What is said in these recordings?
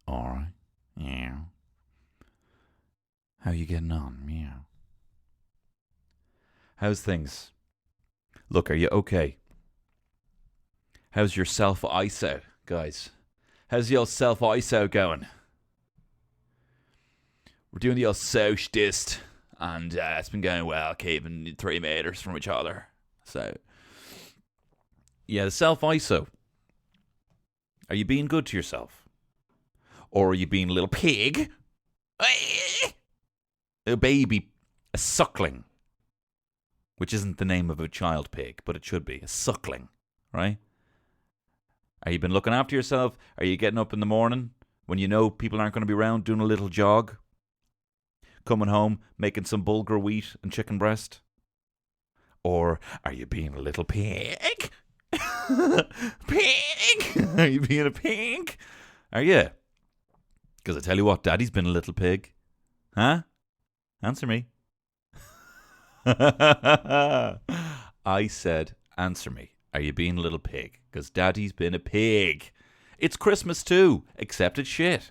All right. Yeah. How you getting on? Yeah. How's things? Look, are you okay? How's your self-ISO, guys? How's the old self-ISO going? We're doing the old socialist, and it's been going well, keeping 3 meters from each other. So, yeah, the self-ISO. Are you being good to yourself? Or are you being a little pig? A baby, a suckling. Which isn't the name of a child pig, but it should be. A suckling, right? Are you been looking after yourself? Are you getting up in the morning when you know people aren't going to be around, doing a little jog? Coming home, making some bulgur wheat and chicken breast? Or are you being a little pig? Pig? Are you being a pig? Are you? Because I tell you what, Daddy's been a little pig. Huh? Answer me. I said, answer me. Are you being a little pig? Because Daddy's been a pig. It's Christmas too, except it's shit.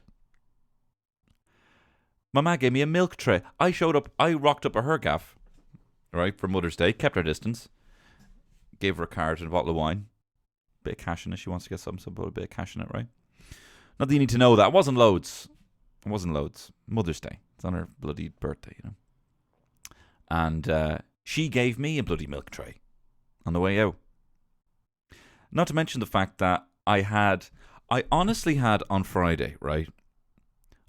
My ma gave me a milk tray. I rocked up at her gaff, right, for Mother's Day, kept her distance, gave her a card and a bottle of wine, bit of cash in it. She wants to get something, so put a bit of cash in it, right? Not that you need to know that. It wasn't loads. Mother's Day. It's on her bloody birthday, you know. And she gave me a bloody milk tray on the way out. Not to mention the fact that I honestly had on Friday, right?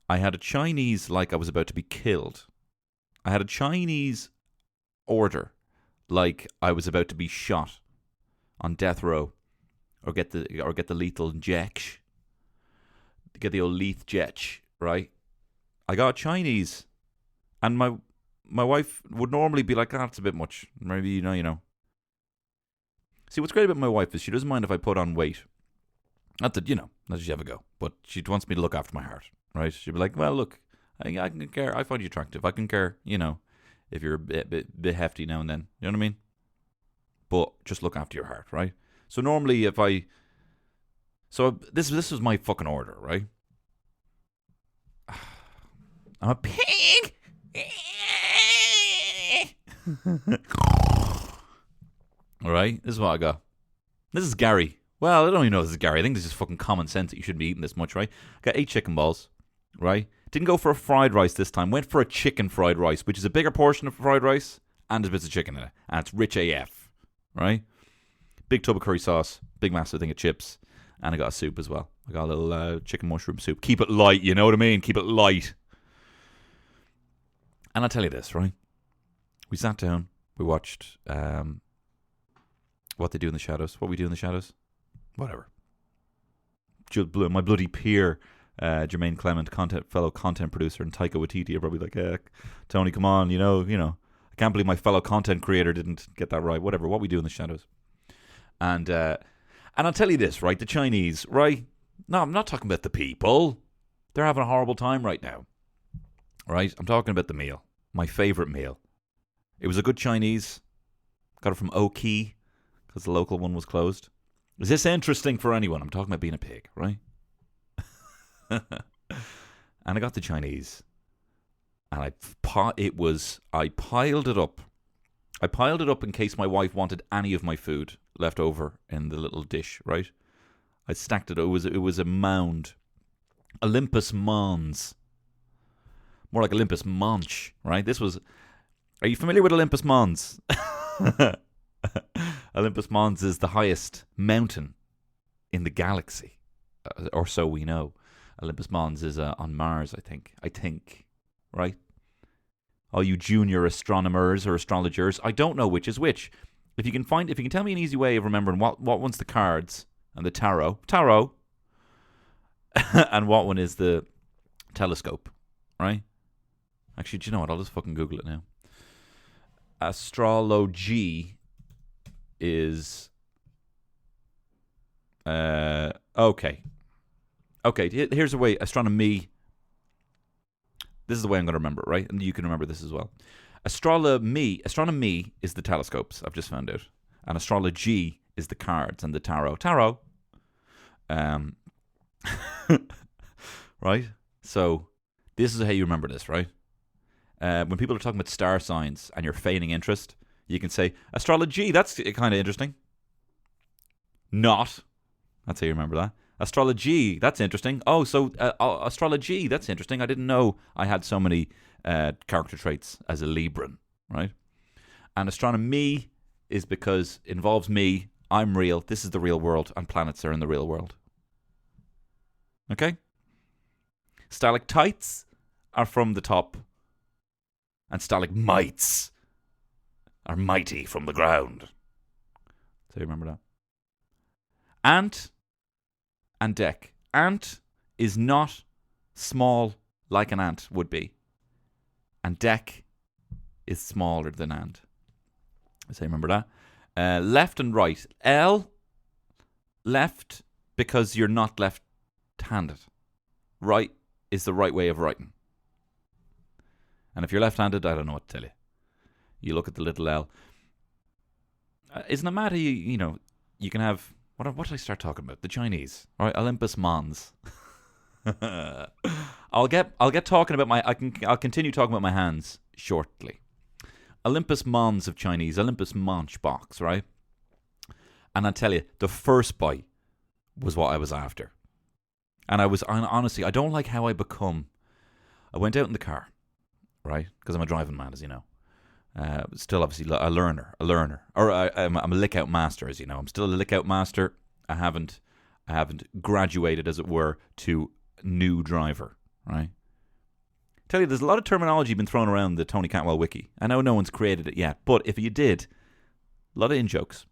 I had a Chinese like I was about to be killed. I had a Chinese order like I was about to be shot on death row or get the lethal injection. Get the old lethal injection, right? I got Chinese, and my wife would normally be like, it's a bit much. Maybe, you know. See, what's great about my wife is she doesn't mind if I put on weight. Not that she have a go, but she wants me to look after my heart, right? She'd be like, well, look, I can care. I find you attractive. I can care, if you're a bit hefty now and then. You know what I mean? But just look after your heart, right? So normally this was my fucking order, right? I'm a pig. All right, this is what I got. This is Gary. Well, I don't even know if this is Gary. I think this is fucking common sense that you shouldn't be eating this much, right? Got 8 chicken balls, right? Didn't go for a fried rice this time. Went for a chicken fried rice, which is a bigger portion of fried rice, and there's bits of chicken in it. And it's rich AF, right? Big tub of curry sauce, big massive thing of chips, and I got a soup as well. I got a little chicken mushroom soup. Keep it light, you know what I mean? Keep it light. And I'll tell you this, right? We sat down, we watched What They Do in the Shadows. What We Do in the Shadows? Whatever. My bloody peer, Jermaine Clement, fellow content producer, and Taika Waititi are probably like, Tony, come on, you know. I can't believe my fellow content creator didn't get that right. Whatever, What We Do in the Shadows. And I'll tell you this, right? The Chinese, right? No, I'm not talking about the people. They're having a horrible time right now. Right? I'm talking about the meal. My favourite meal. It was a good Chinese. Got it from Oki, because the local one was closed. Is this interesting for anyone? I'm talking about being a pig, right? And I got the Chinese. And I piled it up. I piled it up in case my wife wanted any of my food left over in the little dish, right? I stacked it. It was a mound. Olympus Mons. More like Olympus Mons, right? Are you familiar with Olympus Mons? Olympus Mons is the highest mountain in the galaxy, or so we know. Olympus Mons is on Mars, I think, right? All you junior astronomers or astrologers, I don't know which is which. If you can tell me an easy way of remembering what one's the cards and the tarot, and what one is the telescope, right? Actually, do you know what? I'll just fucking Google it now. Astrology is okay. Here's a way. Astronomy. This is the way I'm going to remember it, right? And you can remember this as well. Astronomy is the telescopes. I've just found out, and astrology is the cards and the tarot. right? So this is how you remember this, right? When people are talking about star signs and you're feigning interest, you can say, astrology, that's kind of interesting. Not. That's how you remember that. Astrology, that's interesting. Oh, so astrology, that's interesting. I didn't know I had so many character traits as a Libran, right? And astronomy is because it involves me. I'm real. This is the real world, and planets are in the real world. Okay? Stalactites are from the top, and stalagmites are mighty from the ground. So you remember that. Ant and deck. Ant is not small like an ant would be. And deck is smaller than ant. So you remember that. Left and right. L, left because you're not left-handed. Right is the right way of writing. And if you're left-handed, I don't know what to tell you. You look at the little L. Isn't it mad how you can have... What did I start talking about? The Chinese. All right, Olympus Mons. I'll get talking about I'll continue talking about my hands shortly. Olympus Mons of Chinese, Olympus Monch box, right? And I tell you, the first bite was what I was after. And honestly, I don't like how I went out in the car, right? Because I'm a driving man, as you know. Still obviously a learner. Or I'm a lick-out master, as you know. I'm still a lick-out master. I haven't graduated, as it were, to new driver, right? Tell you, there's a lot of terminology been thrown around the Tony Cantwell wiki. I know no one's created it yet, but if you did, a lot of in-jokes.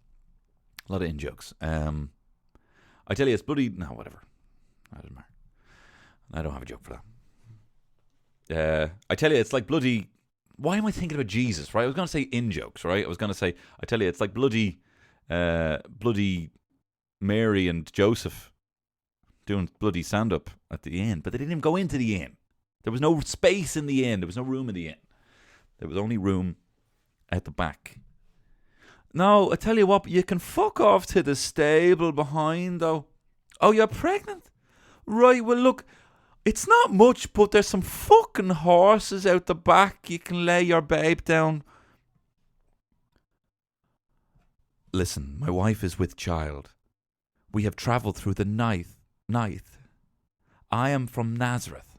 I tell you, it's bloody... No, whatever. I don't matter. I don't have a joke for that. I tell you, it's like bloody... Why am I thinking about Jesus, right? I was going to say in-jokes, right? I tell you, it's like bloody Mary and Joseph doing bloody stand-up at the end. But they didn't even go into the inn. There was no space in the inn. There was no room in the inn. There was only room at the back. No, I tell you what, you can fuck off to the stable behind, though. Oh, you're pregnant? Right, well, look, it's not much, but there's some fucking horses out the back. You can lay your babe down. Listen, my wife is with child. We have travelled through the night. I am from Nazareth.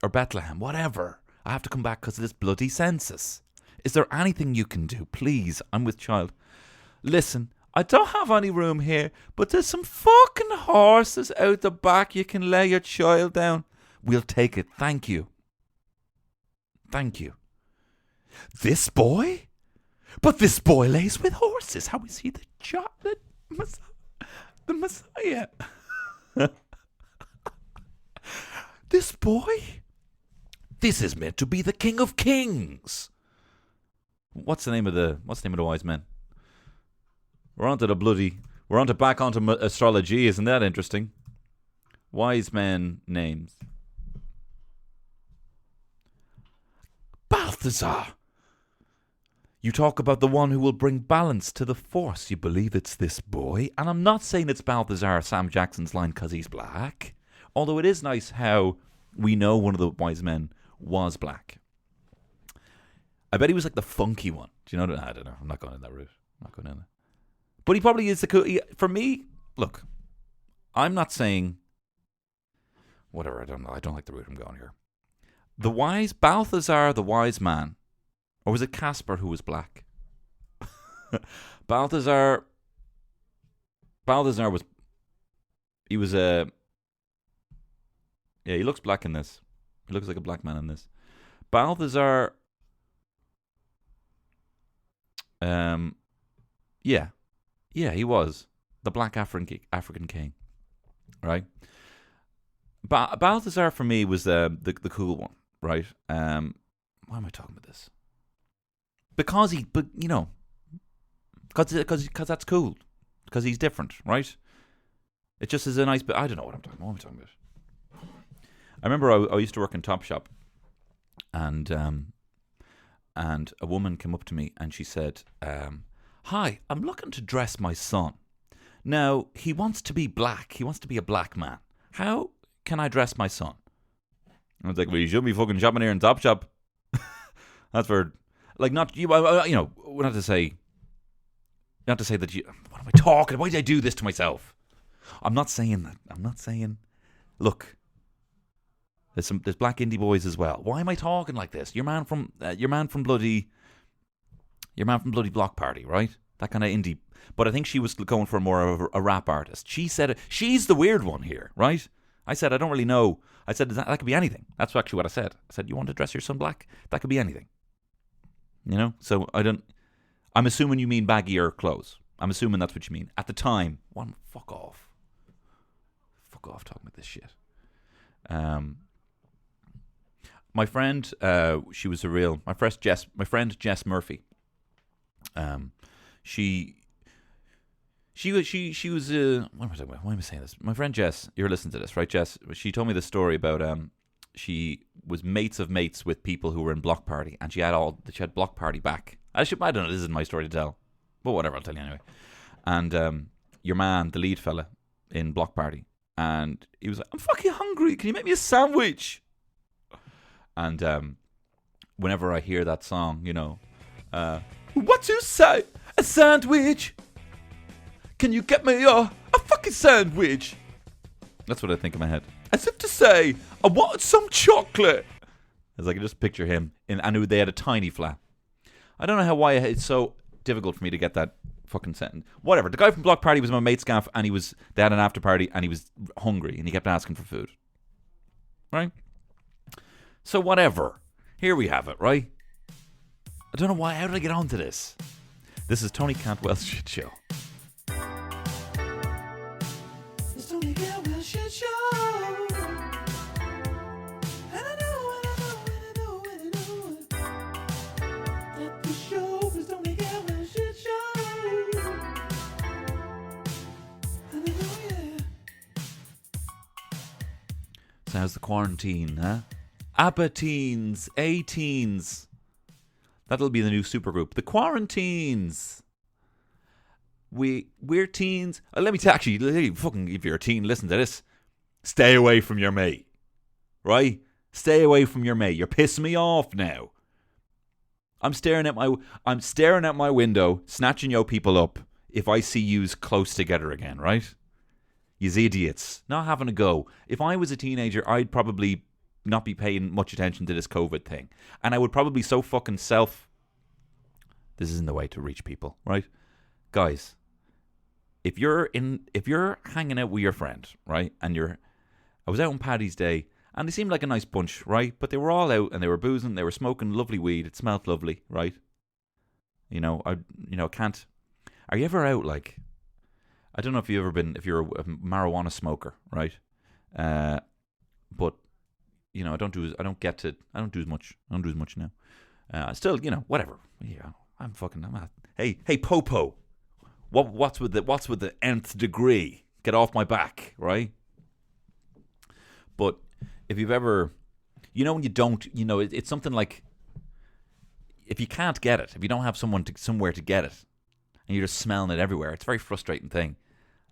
Or Bethlehem, whatever. I have to come back because of this bloody census. Is there anything you can do? Please, I'm with child. Listen, I don't have any room here, but there's some fucking horses out the back. You can lay your child down. We'll take it. Thank you. Thank you. This boy? But this boy lays with horses. How is he the Messiah? This boy? This is meant to be the King of Kings. What's the name of the wise men? We're back onto astrology. Isn't that interesting? Wise men names. Balthazar. You talk about the one who will bring balance to the force. You believe it's this boy? And I'm not saying it's Balthazar, Sam Jackson's line, because he's black. Although it is nice how we know one of the wise men was black. I bet he was like the funky one. Do you know that? I don't know. I'm not going in that route. But he probably is the cool... For me, look, I'm not saying... Whatever, I don't know. I don't like the route I'm going here. Balthazar, the wise man. Or was it Casper who was black? Balthazar was... He was a... Yeah, he looks black in this. He looks like a black man in this. Balthazar... Yeah, he was the black African king, right? Balthazar for me was the cool one, right? Why am I talking about this? Because that's cool, because he's different, right? It just is a nice bit. I don't know what I'm talking about. I remember I used to work in Topshop, and a woman came up to me and she said, hi, I'm looking to dress my son. Now, he wants to be black. He wants to be a black man. How can I dress my son? I was like, well, you should be fucking shopping here in Topshop. That's for, like, not you know, not to say that you. What am I talking? Why did I do this to myself? I'm not saying that. I'm not saying. Look, there's black indie boys as well. Why am I talking like this? Your man from bloody Block Party, right? That kind of indie. But I think she was going for more of a rap artist. She said it. She's the weird one here, right? I said I don't really know. I said that could be anything. That's actually what I said. I said, you want to dress your son black? That could be anything. You know? So I'm assuming you mean baggier clothes. I'm assuming that's what you mean. At the time, fuck off. Fuck off talking about this shit. My friend, she was my friend Jess Murphy. She was what am I talking about? Why am I saying this? My friend Jess, you're listening to this, right, Jess? She told me the story about she was mates of mates with people who were in Block Party, and she had Block Party back. I don't know, this isn't my story to tell, but whatever, I'll tell you anyway. And your man, the lead fella in Block Party, and he was like, I'm fucking hungry, can you make me a sandwich? And whenever I hear that song, you know, what you say? A sandwich? Can you get me a fucking sandwich? That's what I think in my head. As if to say, I want some chocolate. As I can just picture him, and they had a tiny flat. I don't know why it's so difficult for me to get that fucking sentence. Whatever. The guy from Block Party was my mate's gaff, and they had an after party, and he was hungry, and he kept asking for food. Right? So whatever. Here we have it, right? I don't know why. How did I get onto this? This is Tony Cantwell's Shit Show. It's Tony Cantwell's Shit Show. And I know that the show is Tony Cantwell's Shit Show. And I know, yeah. So how's the quarantine, huh? ABBA-teens, A-teens. That'll be the new supergroup. The Quarantines. We're teens. Let me fucking, if you're a teen, listen to this. Stay away from your mate. Right? Stay away from your mate. You're pissing me off now. I'm staring at my window, snatching yo people up if I see yous close together again, right? Yous idiots. Not having a go. If I was a teenager, I'd probably not be paying much attention to this COVID thing. And I would probably so fucking this isn't the way to reach people, right? Guys, if you're hanging out with your friend, right? And I was out on Paddy's Day, and they seemed like a nice bunch, right? But they were all out, and they were boozing, they were smoking lovely weed, it smelled lovely, right? Can't. Are you ever out, like, I don't know if you're a marijuana smoker, right? But you know, I don't do as much now. Still, you know, whatever. Yeah, I'm at. Hey, Popo. What's with the nth degree? Get off my back, right? But if you've ever, you know, when you don't, you know, it's something like, if you can't get it, if you don't have somewhere to get it, and you're just smelling it everywhere, it's a very frustrating thing.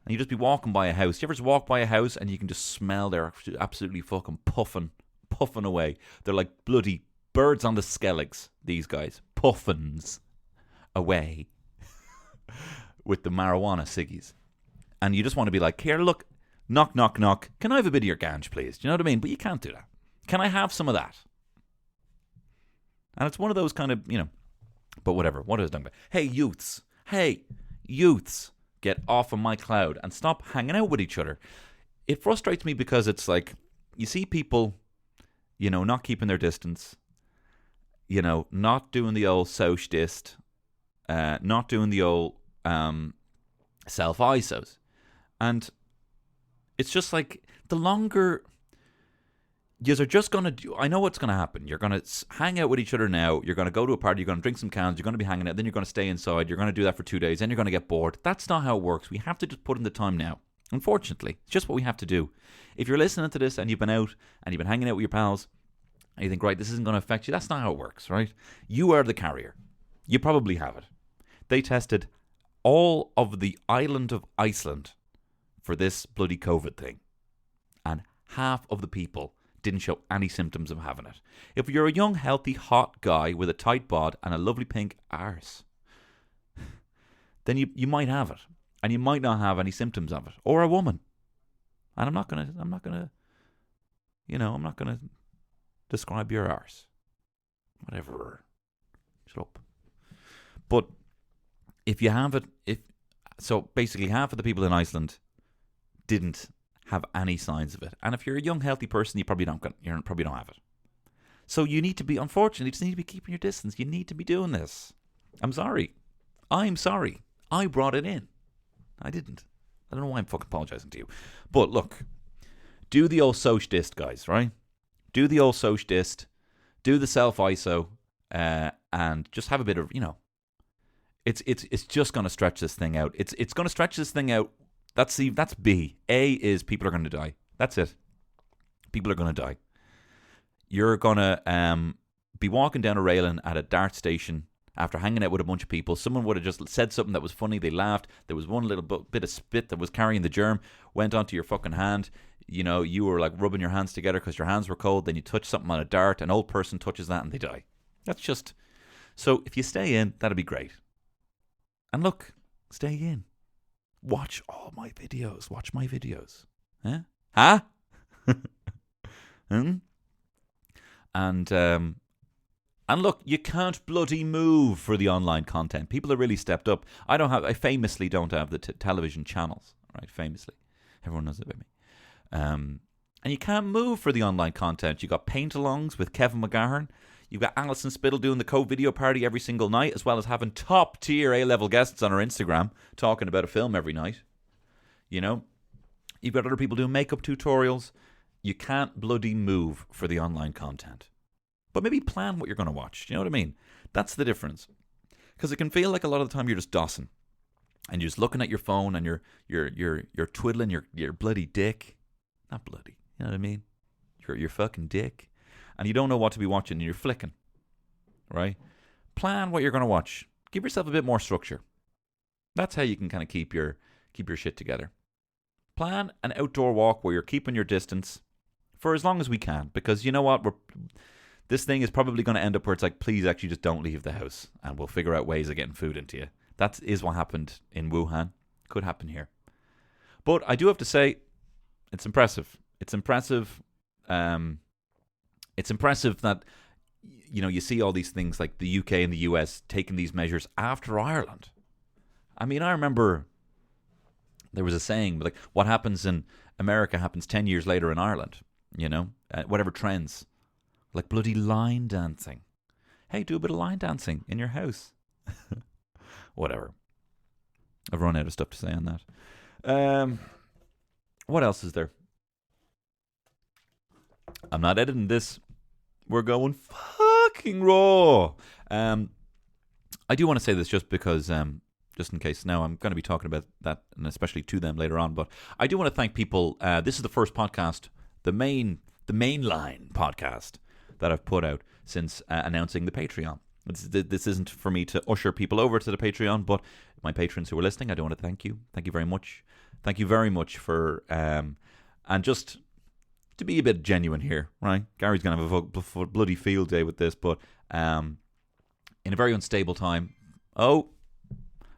And you just be walking by a house. You ever just walk by a house and you can just smell they're absolutely fucking puffing away. They're like bloody birds on the skelligs, these guys. Puffins away with the marijuana ciggies. And you just want to be like, here, look, knock, knock, knock. Can I have a bit of your ganj, please? Do you know what I mean? But you can't do that. Can I have some of that? And it's one of those kind of, you know, but whatever. What is it talking about? Hey, youths. Get off of my cloud and stop hanging out with each other. It frustrates me because it's like, you see people, you know, not keeping their distance, you know, not doing the old social dist, not doing the old self-isos. And it's just like, the longer you are just going to do, I know what's going to happen. You're going to hang out with each other now. You're going to go to a party. You're going to drink some cans. You're going to be hanging out. Then you're going to stay inside. You're going to do that for 2 days. Then you're going to get bored. That's not how it works. We have to just put in the time now. Unfortunately, it's just what we have to do. If you're listening to this and you've been out and you've been hanging out with your pals and you think, right, this isn't going to affect you, that's not how it works, right? You are the carrier. You probably have it. They tested all of the island of Iceland for this bloody COVID thing. And half of the people didn't show any symptoms of having it. If you're a young, healthy, hot guy with a tight bod and a lovely pink arse, then you might have it, and you might not have any symptoms of it. Or a woman, and I'm not gonna describe your arse. Whatever. Shut up. But if you have it, so basically half of the people in Iceland didn't have any signs of it, and if you're a young, healthy person, you probably don't have it. So you need to be, unfortunately, you just need to be keeping your distance. You need to be doing this. I'm sorry. I brought it in. I didn't. I don't know why I'm fucking apologising to you. But look, do the old soch dist, guys, right? Do the old soch dist. Do the self-ISO. And just have a bit of, it's just going to stretch this thing out. It's going to stretch this thing out. That's B. A is people are going to die. That's it. People are going to die. You're going to be walking down a railing at a dart station after hanging out with a bunch of people. Someone would have just said something that was funny. They laughed. There was one little bit of spit that was carrying the germ, went onto your fucking hand. You were like rubbing your hands together because your hands were cold. Then you touch something on a dart. An old person touches that and they die. That's just... So if you stay in, that'd be great. And look, stay in. Watch all my videos. Watch my videos. Huh? And look, you can't bloody move for the online content. People are really stepped up. I famously don't have the television channels, right? Famously. Everyone knows about me. And you can't move for the online content. You got paint-alongs with Kevin McGahern. You've got Alison Spittle doing the co-video party every single night, as well as having top-tier A-level guests on her Instagram talking about a film every night. You've got other people doing makeup tutorials. You can't bloody move for the online content. But maybe plan what you're going to watch. Do you know what I mean? That's the difference. Because it can feel like a lot of the time you're just dossing. And you're just looking at your phone and you're twiddling your bloody dick. Not bloody. You know what I mean? Your fucking dick. And you don't know what to be watching and you're flicking. Right? Plan what you're going to watch. Give yourself a bit more structure. That's how you can kind of keep your shit together. Plan an outdoor walk where you're keeping your distance for as long as we can. Because you know what? This thing is probably going to end up where it's like, please actually just don't leave the house and we'll figure out ways of getting food into you. That is what happened in Wuhan. Could happen here. But I do have to say, it's impressive. It's impressive. It's impressive that, you see all these things like the UK and the US taking these measures after Ireland. I mean, I remember there was a saying, like, what happens in America happens 10 years later in Ireland, whatever trends. Like bloody line dancing. Hey, do a bit of line dancing in your house. Whatever. I've run out of stuff to say on that. What else is there? I'm not editing this. We're going fucking raw. I do want to say this just because, just in case now I'm going to be talking about that, and especially to them later on. But I do want to thank people. This is the first podcast, the mainline podcast that I've put out since announcing the Patreon. This isn't for me to usher people over to the Patreon, but my patrons who are listening, I do want to thank you. Thank you very much. Thank you very much for, and just to be a bit genuine here, right? Gary's going to have a bloody field day with this, but in a very unstable time. I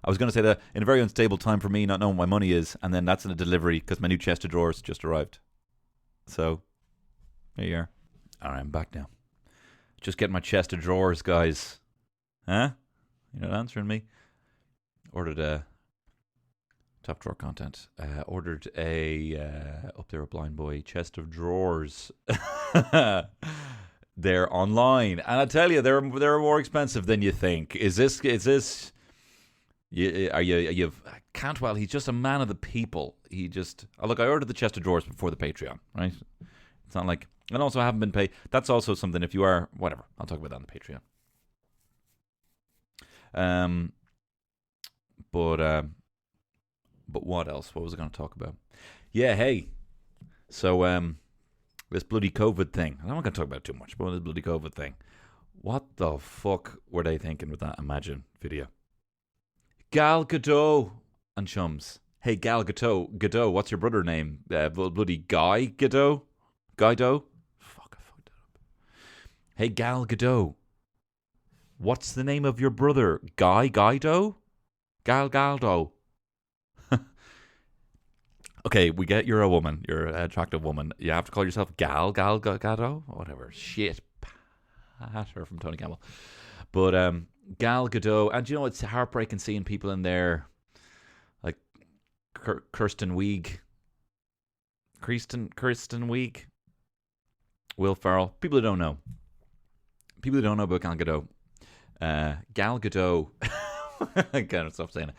was going to say that in a very unstable time for me, not knowing what my money is, and then that's in a delivery because my new chest of drawers just arrived. So, there you are. All right, I'm back now. Just getting my chest of drawers, guys. Huh? You're not answering me. Ordered a top drawer content. Ordered a up there a blind boy chest of drawers. They're online, and I tell you, they're more expensive than you think. Is this? Are you? Cantwell, he's just a man of the people. Look. I ordered the chest of drawers before the Patreon, right? It's not like. And also, I haven't been paid. That's also something, if you are, whatever. I'll talk about that on the Patreon. But what else? What was I going to talk about? Yeah, hey. So, this bloody COVID thing. I'm not going to talk about it too much, but this bloody COVID thing. What the fuck were they thinking with that Imagine video? Gal Gadot and chums. Hey, Gal Gadot, what's your brother name? Bloody Guy Gadot? Gadot? Fuck, I fucked that up. Hey, Gal Gadot. What's the name of your brother? Gadot? Gal Gadot. Okay, we get you're a woman. You're an attractive woman. You have to call yourself Gadot? Whatever. Shit. Patter from Tony Campbell. But Gal Gadot. And you know, it's heartbreaking seeing people in there like Kirsten Wiig. Kirsten Wiig. Will Ferrell. People who don't know. People who don't know about Gal Gadot. Gal Gadot. I can't stop saying it.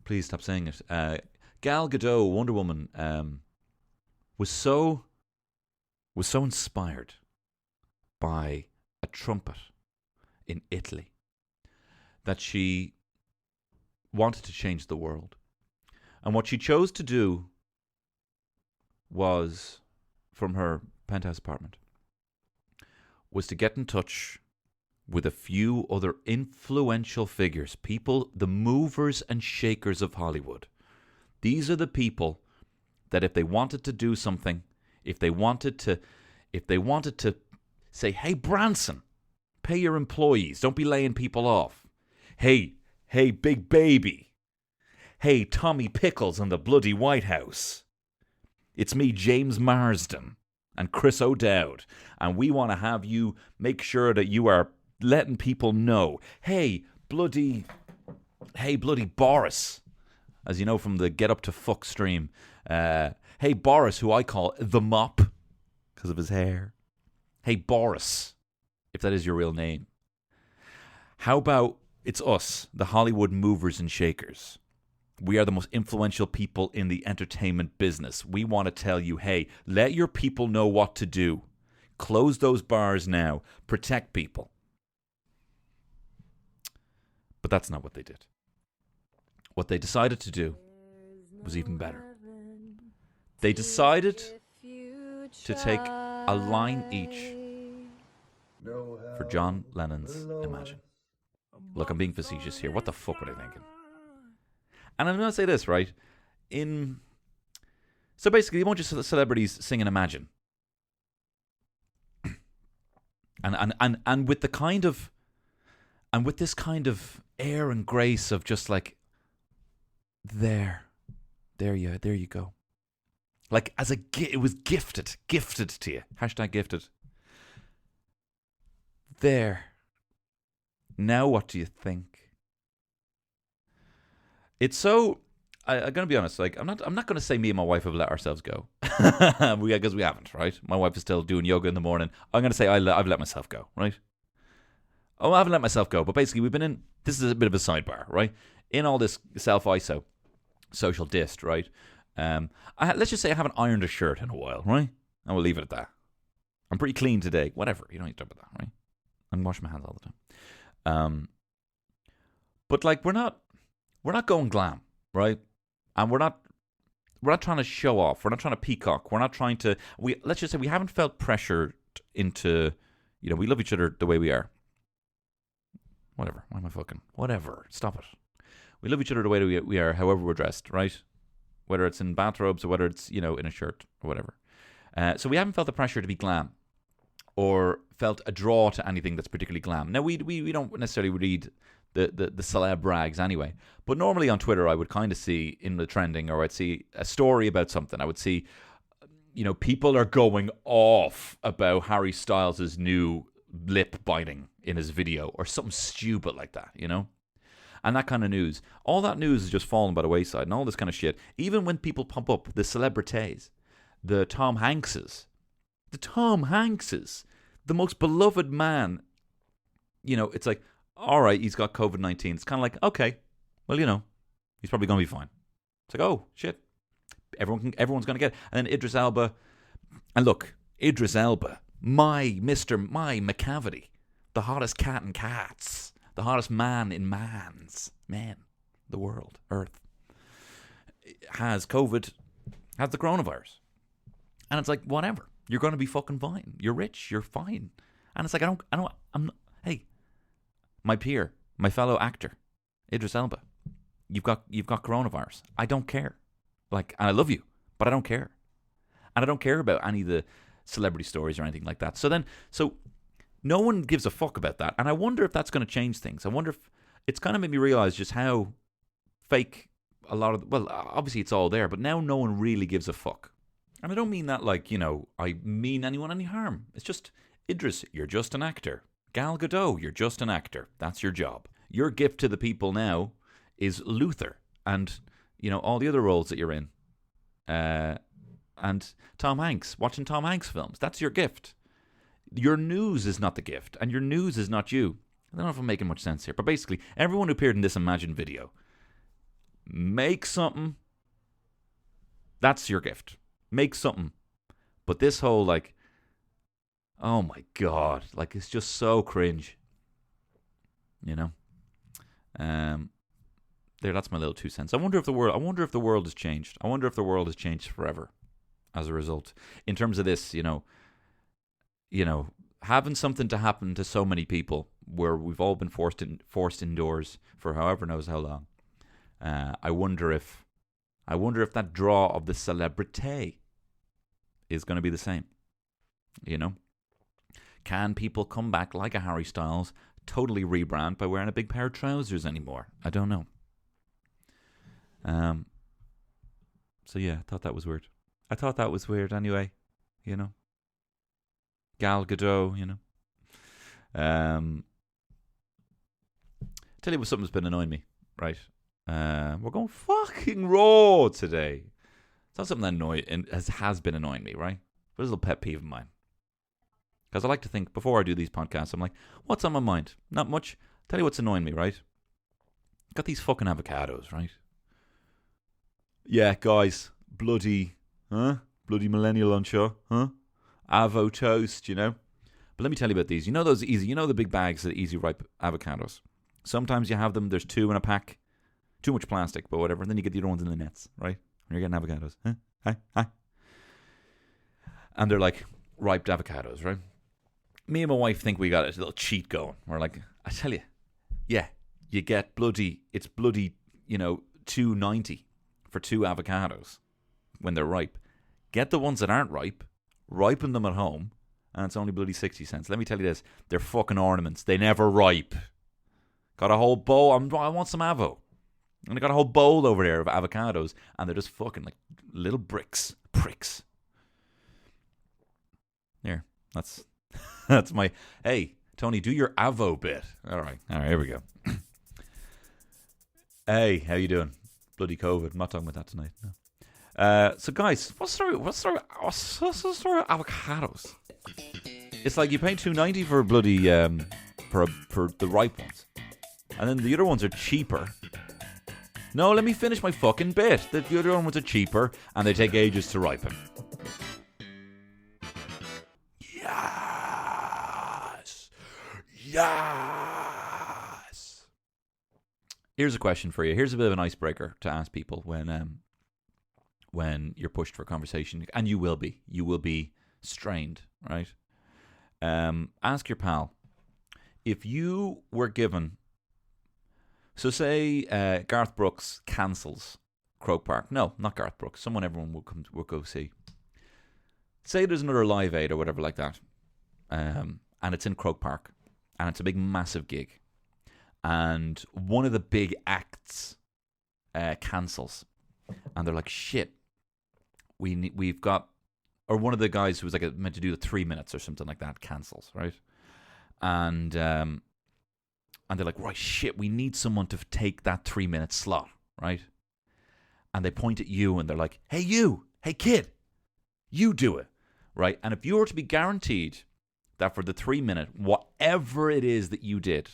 Please stop saying it. Gal Gadot, Wonder Woman, was so inspired by a trumpet in Italy that she wanted to change the world. And what she chose to do was, from her penthouse apartment, was to get in touch with a few other influential figures, people, the movers and shakers of Hollywood. These are the people that if they wanted to do something, if they wanted to say, hey, Branson, pay your employees, don't be laying people off. Hey, Big Baby. Hey, Tommy Pickles in the bloody White House. It's me, James Marsden, and Chris O'Dowd, and we want to have you make sure that you are letting people know, hey, bloody Boris, as you know from the Get Up to Fuck stream. Hey, Boris, who I call the Mop because of his hair. Hey, Boris, if that is your real name. How about it's us, the Hollywood movers and shakers? We are the most influential people in the entertainment business. We want to tell you, hey, let your people know what to do. Close those bars now. Protect people. But that's not what they did. What they decided to do was even better. They decided to take a line each for John Lennon's Imagine. Look, I'm being facetious here. What the fuck were they thinking? And I'm going to say this, right? So basically, a bunch of celebrities singing Imagine. And with the kind of... And with this kind of air and grace of just like, there you go. Like it was gifted to you. Hashtag gifted. There. Now what do you think? It's so. I'm gonna be honest. Like I'm not gonna say me and my wife have let ourselves go. Because we haven't, right? My wife is still doing yoga in the morning. I'm gonna say I've let myself go, right? Oh, I haven't let myself go, but basically we've been in, this is a bit of a sidebar, right? In all this self-iso, social dist, right? Let's just say I haven't ironed a shirt in a while, right? And we'll leave it at that. I'm pretty clean today. Whatever, you don't need to talk about that, right? I'm washing my hands all the time. But like we're not going glam, right? And we're not trying to show off. We're not trying to peacock. We're not trying to, let's just say we haven't felt pressured into, we love each other the way we are. Whatever. Why am I fucking? Whatever. Stop it. We love each other the way we are, however we're dressed, right? Whether it's in bathrobes or whether it's, in a shirt or whatever. So we haven't felt the pressure to be glam or felt a draw to anything that's particularly glam. Now, we don't necessarily read the celeb rags anyway. But normally on Twitter, I would kind of see in the trending, or I'd see a story about something. I would see, people are going off about Harry Styles' new lip biting in his video or something stupid like that, and that kind of news. All that news is just fallen by the wayside, and all this kind of shit. Even when people pump up the celebrités, the Tom Hankses, the most beloved man, it's like, all right, he's got COVID-19. It's kind of like, okay, well, he's probably going to be fine. It's like, oh shit, everyone's going to get it. And then Idris Elba, and look, Idris Elba, my McCavity, the hottest cat in cats, the hottest man in the world, Earth, has COVID, has the coronavirus. And it's like, whatever. You're going to be fucking fine. You're rich. You're fine. And it's like, hey, my peer, my fellow actor, Idris Elba, you've got coronavirus. I don't care. Like, and I love you, but I don't care. And I don't care about any of celebrity stories or anything like that. So no one gives a fuck about that. And I wonder if that's going to change things. I wonder if it's kind of made me realize just how fake a lot of, well, obviously it's all there, but now no one really gives a fuck. And I don't mean that like, I mean anyone any harm. It's just, Idris, you're just an actor. Gal Gadot, you're just an actor. That's your job. Your gift to the people now is Luther and, all the other roles that you're in. And Tom Hanks, watching Tom Hanks films. That's your gift. Your news is not the gift, and your news is not you. I don't know if I'm making much sense here, but basically, everyone who appeared in this Imagine video, make something. That's your gift. Make something. But this whole, like, oh my God, like, it's just so cringe. There, that's my little 2 cents. I wonder if the world has changed. I wonder if the world has changed forever as a result. In terms of this, having something to happen to so many people where we've all been forced indoors for however knows how long. I wonder if that draw of the celebrité is going to be the same. Can people come back like a Harry Styles, totally rebrand by wearing a big pair of trousers anymore? I don't know. So yeah, I thought that was weird. Anyway, Gal Gadot, Tell you what, something's been annoying me, right? We're going fucking raw today. It's not something that has been annoying me, right? But it's a little pet peeve of mine. Because I like to think, before I do these podcasts, I'm like, what's on my mind? Not much. Tell you what's annoying me, right? Got these fucking avocados, right? Yeah, guys, bloody millennial on show, huh? Avo toast, But let me tell you about these. Those easy, the big bags of easy ripe avocados. Sometimes you have them, there's 2 in a pack. Too much plastic, but whatever. And then you get the other ones in the nets, right? When you're getting avocados. Huh? Hi. And they're like ripe avocados, right? Me and my wife think we got a little cheat going. We're like, I tell you, yeah, you get it's bloody, $2.90 for 2 avocados when they're ripe. Get the ones that aren't ripe, ripen them at home, and it's only bloody 60 cents. Let me tell you this, they're fucking ornaments. They never ripe. Got a whole bowl. I want some avo. And I got a whole bowl over there of avocados, and they're just fucking like little pricks. Here, that's my, hey, Tony, do your avo bit. All right, here we go. Hey, how you doing? Bloody COVID. I'm not talking about that tonight. No. So guys, what's the story of avocados? It's like you pay $2.90 for a bloody for the ripe ones, and then the other ones are cheaper. No, let me finish my fucking bit. The other ones are cheaper, and they take ages to ripen. Yes. Here's a question for you. Here's a bit of an icebreaker to ask people when you're pushed for a conversation, and you will be strained, right? Ask your pal, if you were given, so say Garth Brooks cancels Croke Park. No, not Garth Brooks. Someone everyone will go see. Say there's another Live Aid or whatever like that, and it's in Croke Park, and it's a big massive gig, and one of the big acts cancels, and they're like, shit, we've got, or one of the guys who was like meant to do the 3 minutes or something like that cancels, right? And they're like, right, shit, we need someone to take that 3 minute slot, right? And they point at you and they're like, hey kid, you do it, right? And if you were to be guaranteed that for the 3 minute, whatever it is that you did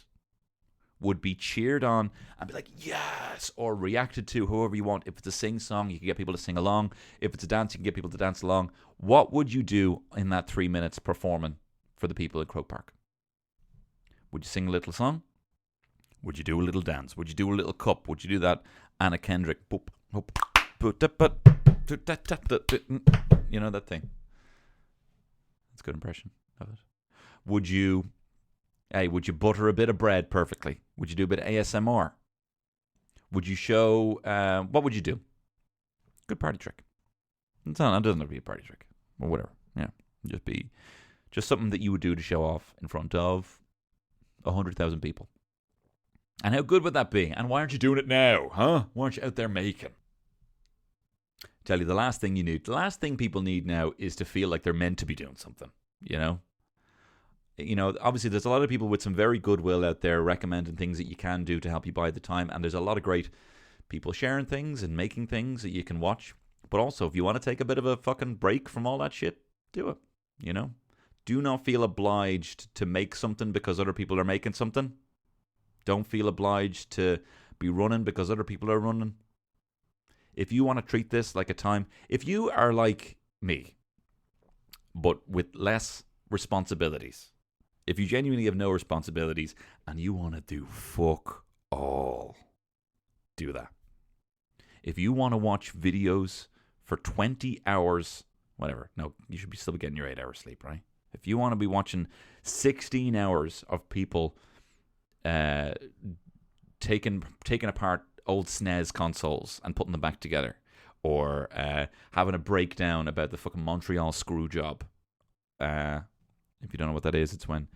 would be cheered on and be like, yes, or reacted to however you want. If it's a sing song, you can get people to sing along. If it's a dance, you can get people to dance along. What would you do in that 3 minutes performing for the people at Croke Park? Would you sing a little song? Would you do a little dance? Would you do a little cup? Would you do that Anna Kendrick? You know that thing? That's a good impression of it. Would you butter a bit of bread perfectly? Would you do a bit of ASMR? Would you show, what would you do? Good party trick. It doesn't have to be a party trick. Or whatever, yeah. Just something that you would do to show off in front of 100,000 people. And how good would that be? And why aren't you doing it now, huh? Why aren't you out there making? Tell you, the last thing people need now is to feel like they're meant to be doing something, you know? Obviously there's a lot of people with some very goodwill out there recommending things that you can do to help you buy the time. And there's a lot of great people sharing things and making things that you can watch. But also, if you want to take a bit of a fucking break from all that shit, do it, you know? Do not feel obliged to make something because other people are making something. Don't feel obliged to be running because other people are running. If you want to treat this like a time, if you are like me, but with less responsibilities, if you genuinely have no responsibilities and you want to do fuck all, do that. If you want to watch videos for 20 hours, whatever, no, you should be still getting your 8 hours sleep, right? If you want to be watching 16 hours of people taking apart old SNES consoles and putting them back together, or having a breakdown about the fucking Montreal screw job. If you don't know what that is, it's when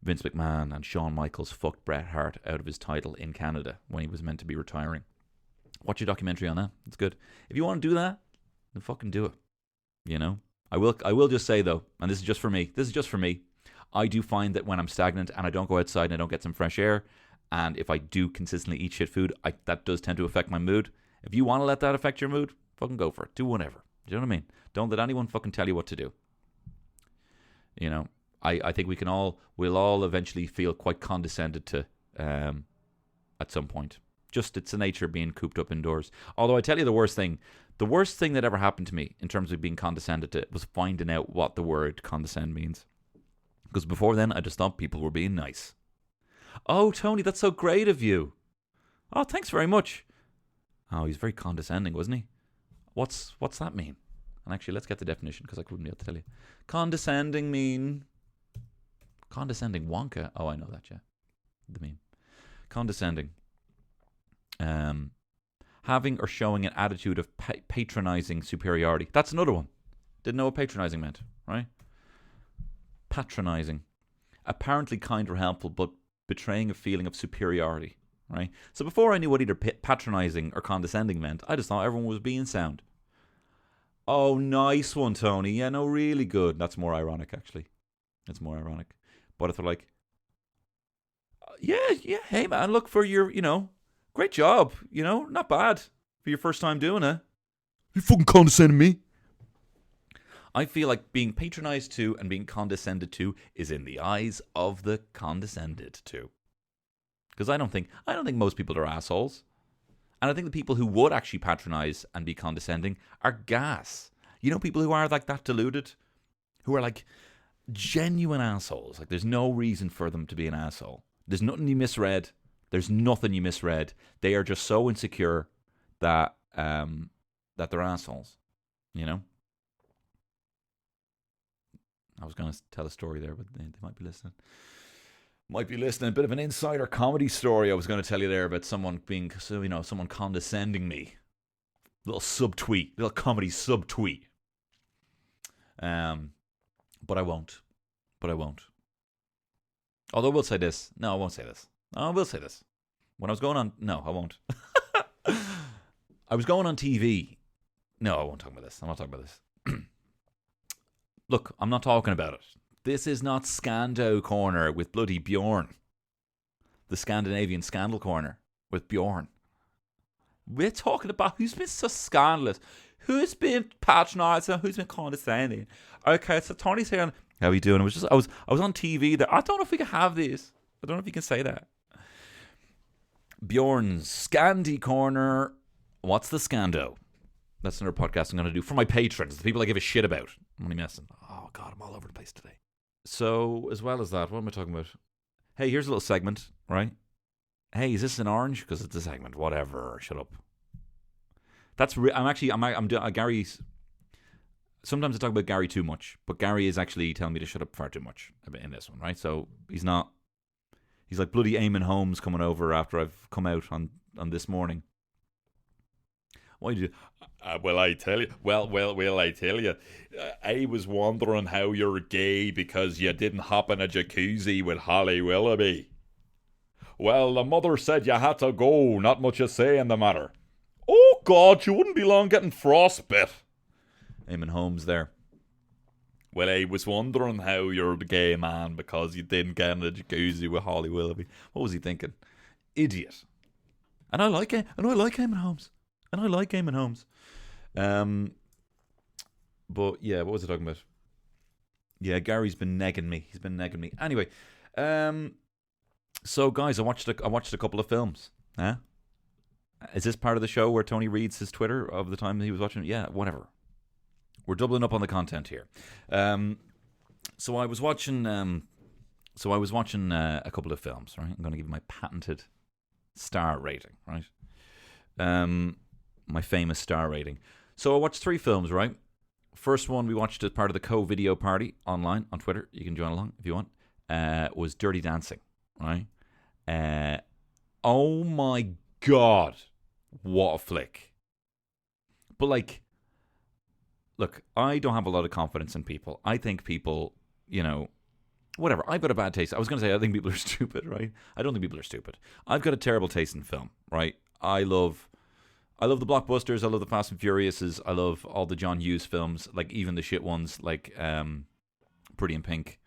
Vince McMahon and Shawn Michaels fucked Bret Hart out of his title in Canada when he was meant to be retiring. Watch a documentary on that. It's good. If you want to do that, then fucking do it. You know? I will just say though, and this is just for me, I do find that when I'm stagnant and I don't go outside and I don't get some fresh air, and if I do consistently eat shit food, that does tend to affect my mood. If you want to let that affect your mood, fucking go for it. Do whatever. Do you know what I mean? Don't let anyone fucking tell you what to do. You know, I think we'll all eventually feel quite condescended to at some point. Just, it's the nature of being cooped up indoors. Although I tell you the worst thing that ever happened to me in terms of being condescended to was finding out what the word condescend means. Because before then, I just thought people were being nice. Oh, Tony, that's so great of you. Oh, thanks very much. Oh, he's very condescending, wasn't he? What's that mean? And actually, let's get the definition because I couldn't be able to tell you. Condescending Wonka. Oh, I know that, yeah. The meme. Condescending. Having or showing an attitude of patronizing superiority. That's another one. Didn't know what patronizing meant, right? Patronizing. Apparently kind or helpful, but betraying a feeling of superiority, right? So before I knew what either patronizing or condescending meant, I just thought everyone was being sound. Oh, nice one, Tony. Yeah, no, really good. That's more ironic, actually. It's more ironic. But if they're like, yeah, hey, man, look, for your, great job, not bad for your first time doing it. You fucking condescending me. I feel like being patronized to and being condescended to is in the eyes of the condescended to. Because I don't think most people are assholes. And I think the people who would actually patronize and be condescending are gas. You know, people who are like that deluded, who are like genuine assholes. Like there's no reason for them to be an asshole. There's nothing you misread. They are just so insecure that they're assholes. You know? I was going to tell a story there, but they might be listening. A bit of an insider comedy story I was going to tell you there about someone someone condescending me. Little comedy subtweet. But I won't. Although I will say this. No, I won't say this. I will say this. When I was going on... No, I won't. I was going on TV. No, I won't talk about this. I'm not talking about this. Look, I'm not talking about it. This is not Scando Corner with bloody Bjorn. The Scandinavian Scandal Corner with Bjorn. We're talking about who's been so scandalous, who's been patronising, who's been condescending. Okay, so Tony's here. How are you doing? I was on TV there. I don't know if we can have this. I don't know if you can say that. Bjorn's Scandi Corner. What's the Scando? That's another podcast I'm going to do for my patrons, the people I give a shit about. I'm only messing. Oh, God, I'm all over the place today. So, as well as that, what am I talking about? Hey, here's a little segment, right? Hey, is this an orange? Because it's a segment. Whatever. Shut up. I'm Gary's... Sometimes I talk about Gary too much, but Gary is actually telling me to shut up far too much in this one, right? So, he's not... He's like bloody Eamon Holmes coming over after I've come out on this morning. Why did you? Well, I tell you. Well, I tell you. I was wondering how you're gay because you didn't hop in a jacuzzi with Holly Willoughby. Well, the mother said you had to go. Not much to say in the matter. Oh, God, you wouldn't be long getting frostbite. Eamon Holmes there. Well, I was wondering how you're the gay man because you didn't get in a jacuzzi with Holly Willoughby. What was he thinking? Idiot. And I like it. And I like Eamon Holmes. And I like Eamon Holmes. But yeah, what was I talking about? Yeah, Gary's been negging me. He's been negging me. Anyway, so guys, I watched a couple of films. Huh? Is this part of the show where Tony reads his Twitter of the time he was watching? Yeah, whatever. We're doubling up on the content here. So I was watching a couple of films, right? I'm going to give you my patented star rating, right? My famous star rating. So I watched 3 films, right? First one we watched as part of the co-video party online on Twitter. You can join along if you want. Was Dirty Dancing, right? Oh my God, what a flick! But like, look, I don't have a lot of confidence in people. I think people, whatever. I've got a bad taste. I was going to say I think people are stupid, right? I don't think people are stupid. I've got a terrible taste in film, right? I love the blockbusters. I love the Fast and Furiouses. I love all the John Hughes films, like even the shit ones, like Pretty in Pink,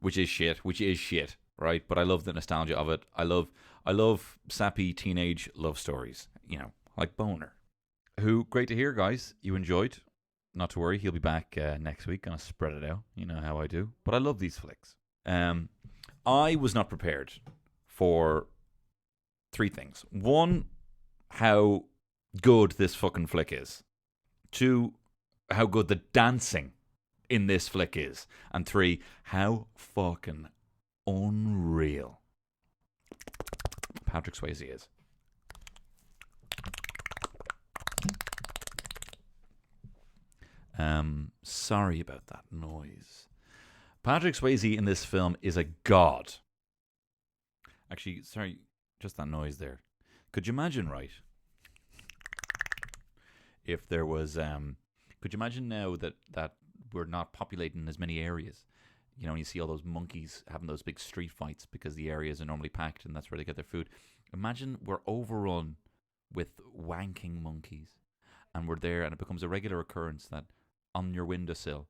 which is shit, right? But I love the nostalgia of it. I love sappy teenage love stories, like Boner. Who, great to hear, guys. You enjoyed. Not to worry, he'll be back next week. Gonna spread it out. You know how I do. But I love these flicks. I was not prepared for 3 things. 1, how good this fucking flick is. 2, how good the dancing in this flick is. And 3, how fucking unreal Patrick Swayze is. Sorry about that noise. Patrick Swayze in this film is a god. Actually, sorry, just that noise there. Could you imagine, right? If there was, could you imagine now that we're not populating as many areas? You see all those monkeys having those big street fights because the areas are normally packed and that's where they get their food. Imagine we're overrun with wanking monkeys and we're there and it becomes a regular occurrence that on your windowsill,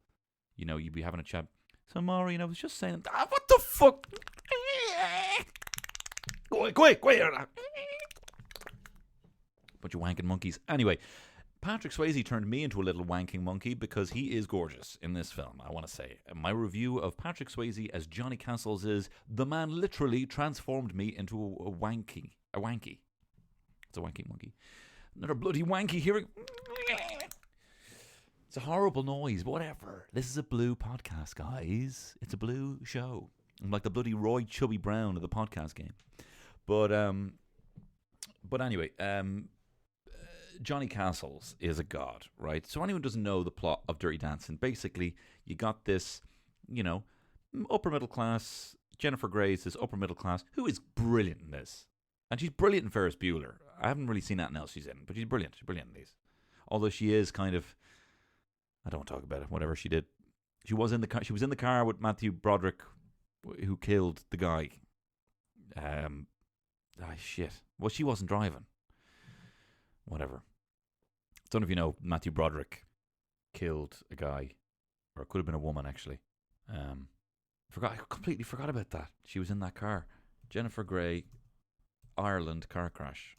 you'd be having a chat. So, Maureen, I was just saying, what the fuck? Go away. Bunch of wanking monkeys. Anyway, Patrick Swayze turned me into a little wanking monkey because he is gorgeous in this film, I want to say. My review of Patrick Swayze as Johnny Castles is, the man literally transformed me into a wanky. It's a wanking monkey. Another bloody wanky hearing. It's a horrible noise, whatever. This is a blue podcast, guys. It's a blue show. I'm like the bloody Roy Chubby Brown of the podcast game. But anyway, Johnny Castles is a god, right? So anyone who doesn't know the plot of Dirty Dancing, basically, you got this, upper middle class, Jennifer Grey's this upper middle class, who is brilliant in this. And she's brilliant in Ferris Bueller. I haven't really seen anything else she's in, but she's brilliant. She's brilliant in these. Although she is kind of, I don't want to talk about it, whatever she did. She was in the car with Matthew Broderick, who killed the guy. Shit. Well, she wasn't driving. Whatever. Don't know if you know, Matthew Broderick killed a guy, or it could have been a woman actually. I completely forgot about that. She was in that car. Jennifer Grey, Ireland car crash.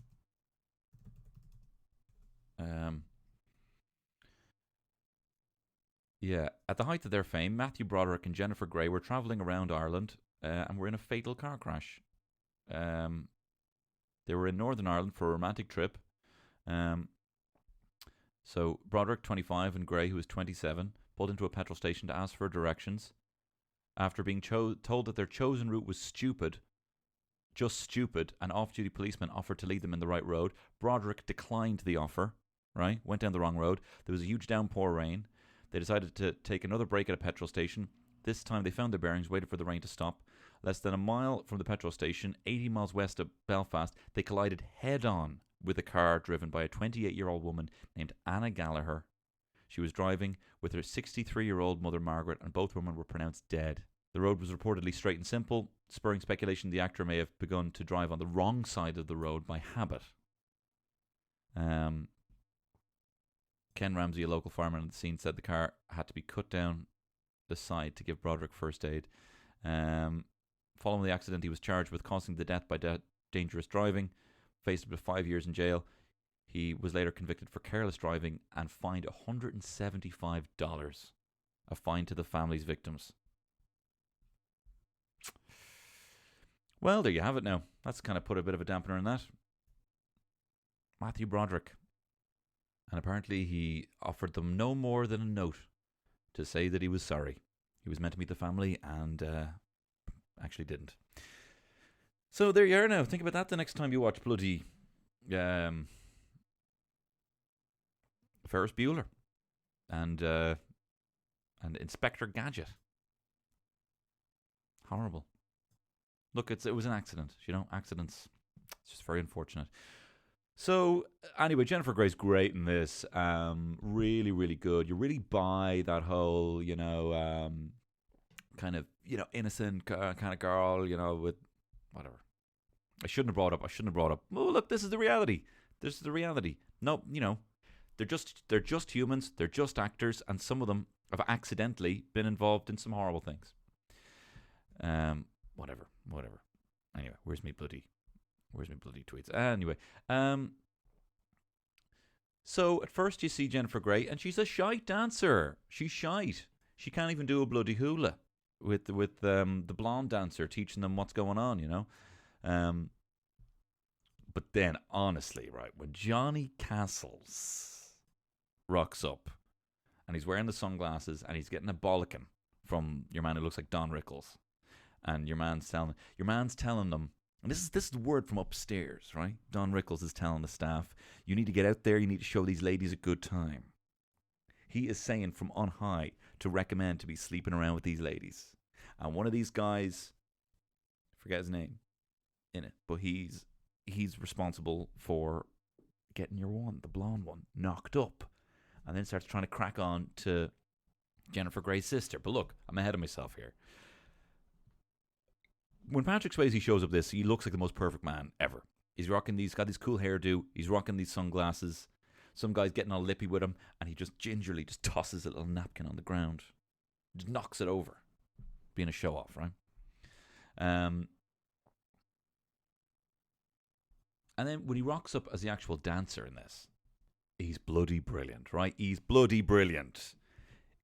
Yeah, at the height of their fame, Matthew Broderick and Jennifer Grey were travelling around Ireland and were in a fatal car crash. They were in Northern Ireland for a romantic trip. So Broderick, 25, and Grey, who was 27, pulled into a petrol station to ask for directions. After being told that their chosen route was stupid, an off-duty policeman offered to lead them in the right road. Broderick declined the offer, right? Went down the wrong road. There was a huge downpour rain. They decided to take another break at a petrol station. This time they found their bearings, waited for the rain to stop. Less than a mile from the petrol station, 80 miles west of Belfast, they collided head-on with a car driven by a 28-year-old woman named Anna Gallagher. She was driving with her 63-year-old mother, Margaret, and both women were pronounced dead. The road was reportedly straight and simple, spurring speculation the actor may have begun to drive on the wrong side of the road by habit. Ken Ramsey, a local fireman at the scene, said the car had to be cut down the side to give Broderick first aid. Following the accident, he was charged with causing the death by dangerous driving, faced up to 5 years in jail. He was later convicted for careless driving and fined $175, a fine to the family's victims. Well, there you have it now. That's kind of put a bit of a dampener in that. Matthew Broderick. And apparently he offered them no more than a note to say that he was sorry. He was meant to meet the family and actually didn't. So there you are now. Think about that the next time you watch bloody Ferris Bueller and Inspector Gadget. Horrible. Look, it was an accident. You know, accidents. It's just very unfortunate. So, anyway, Jennifer Grey's great in this. Really, really good. You really buy that whole, kind of, innocent kind of girl, with whatever. I shouldn't have brought up. Oh, look, this is the reality. No, they're just humans. They're just actors, and some of them have accidentally been involved in some horrible things. Whatever. Anyway, where's me bloody tweets? Anyway, so at first you see Jennifer Grey, and she's a shite dancer. She's shite. She can't even do a bloody hula with the blonde dancer teaching them what's going on, But then, honestly, right, when Johnny Castles rocks up, and he's wearing the sunglasses, and he's getting a bollocking from your man who looks like Don Rickles, and your man's telling them, and this is the word from upstairs, right? Don Rickles is telling the staff, you need to get out there, you need to show these ladies a good time. He is saying from on high to recommend to be sleeping around with these ladies. And one of these guys, I forget his name in it, but he's responsible for getting your one, the blonde one, knocked up. And then starts trying to crack on to Jennifer Grey's sister. But look, I'm ahead of myself here. When Patrick Swayze shows up he looks like the most perfect man ever. He's got this cool hairdo. He's rocking these sunglasses. Some guy's getting all lippy with him, and he just gingerly just tosses a little napkin on the ground. Just knocks it over. Being a show-off, right? And then when he rocks up as the actual dancer in this, he's bloody brilliant, right? He's bloody brilliant.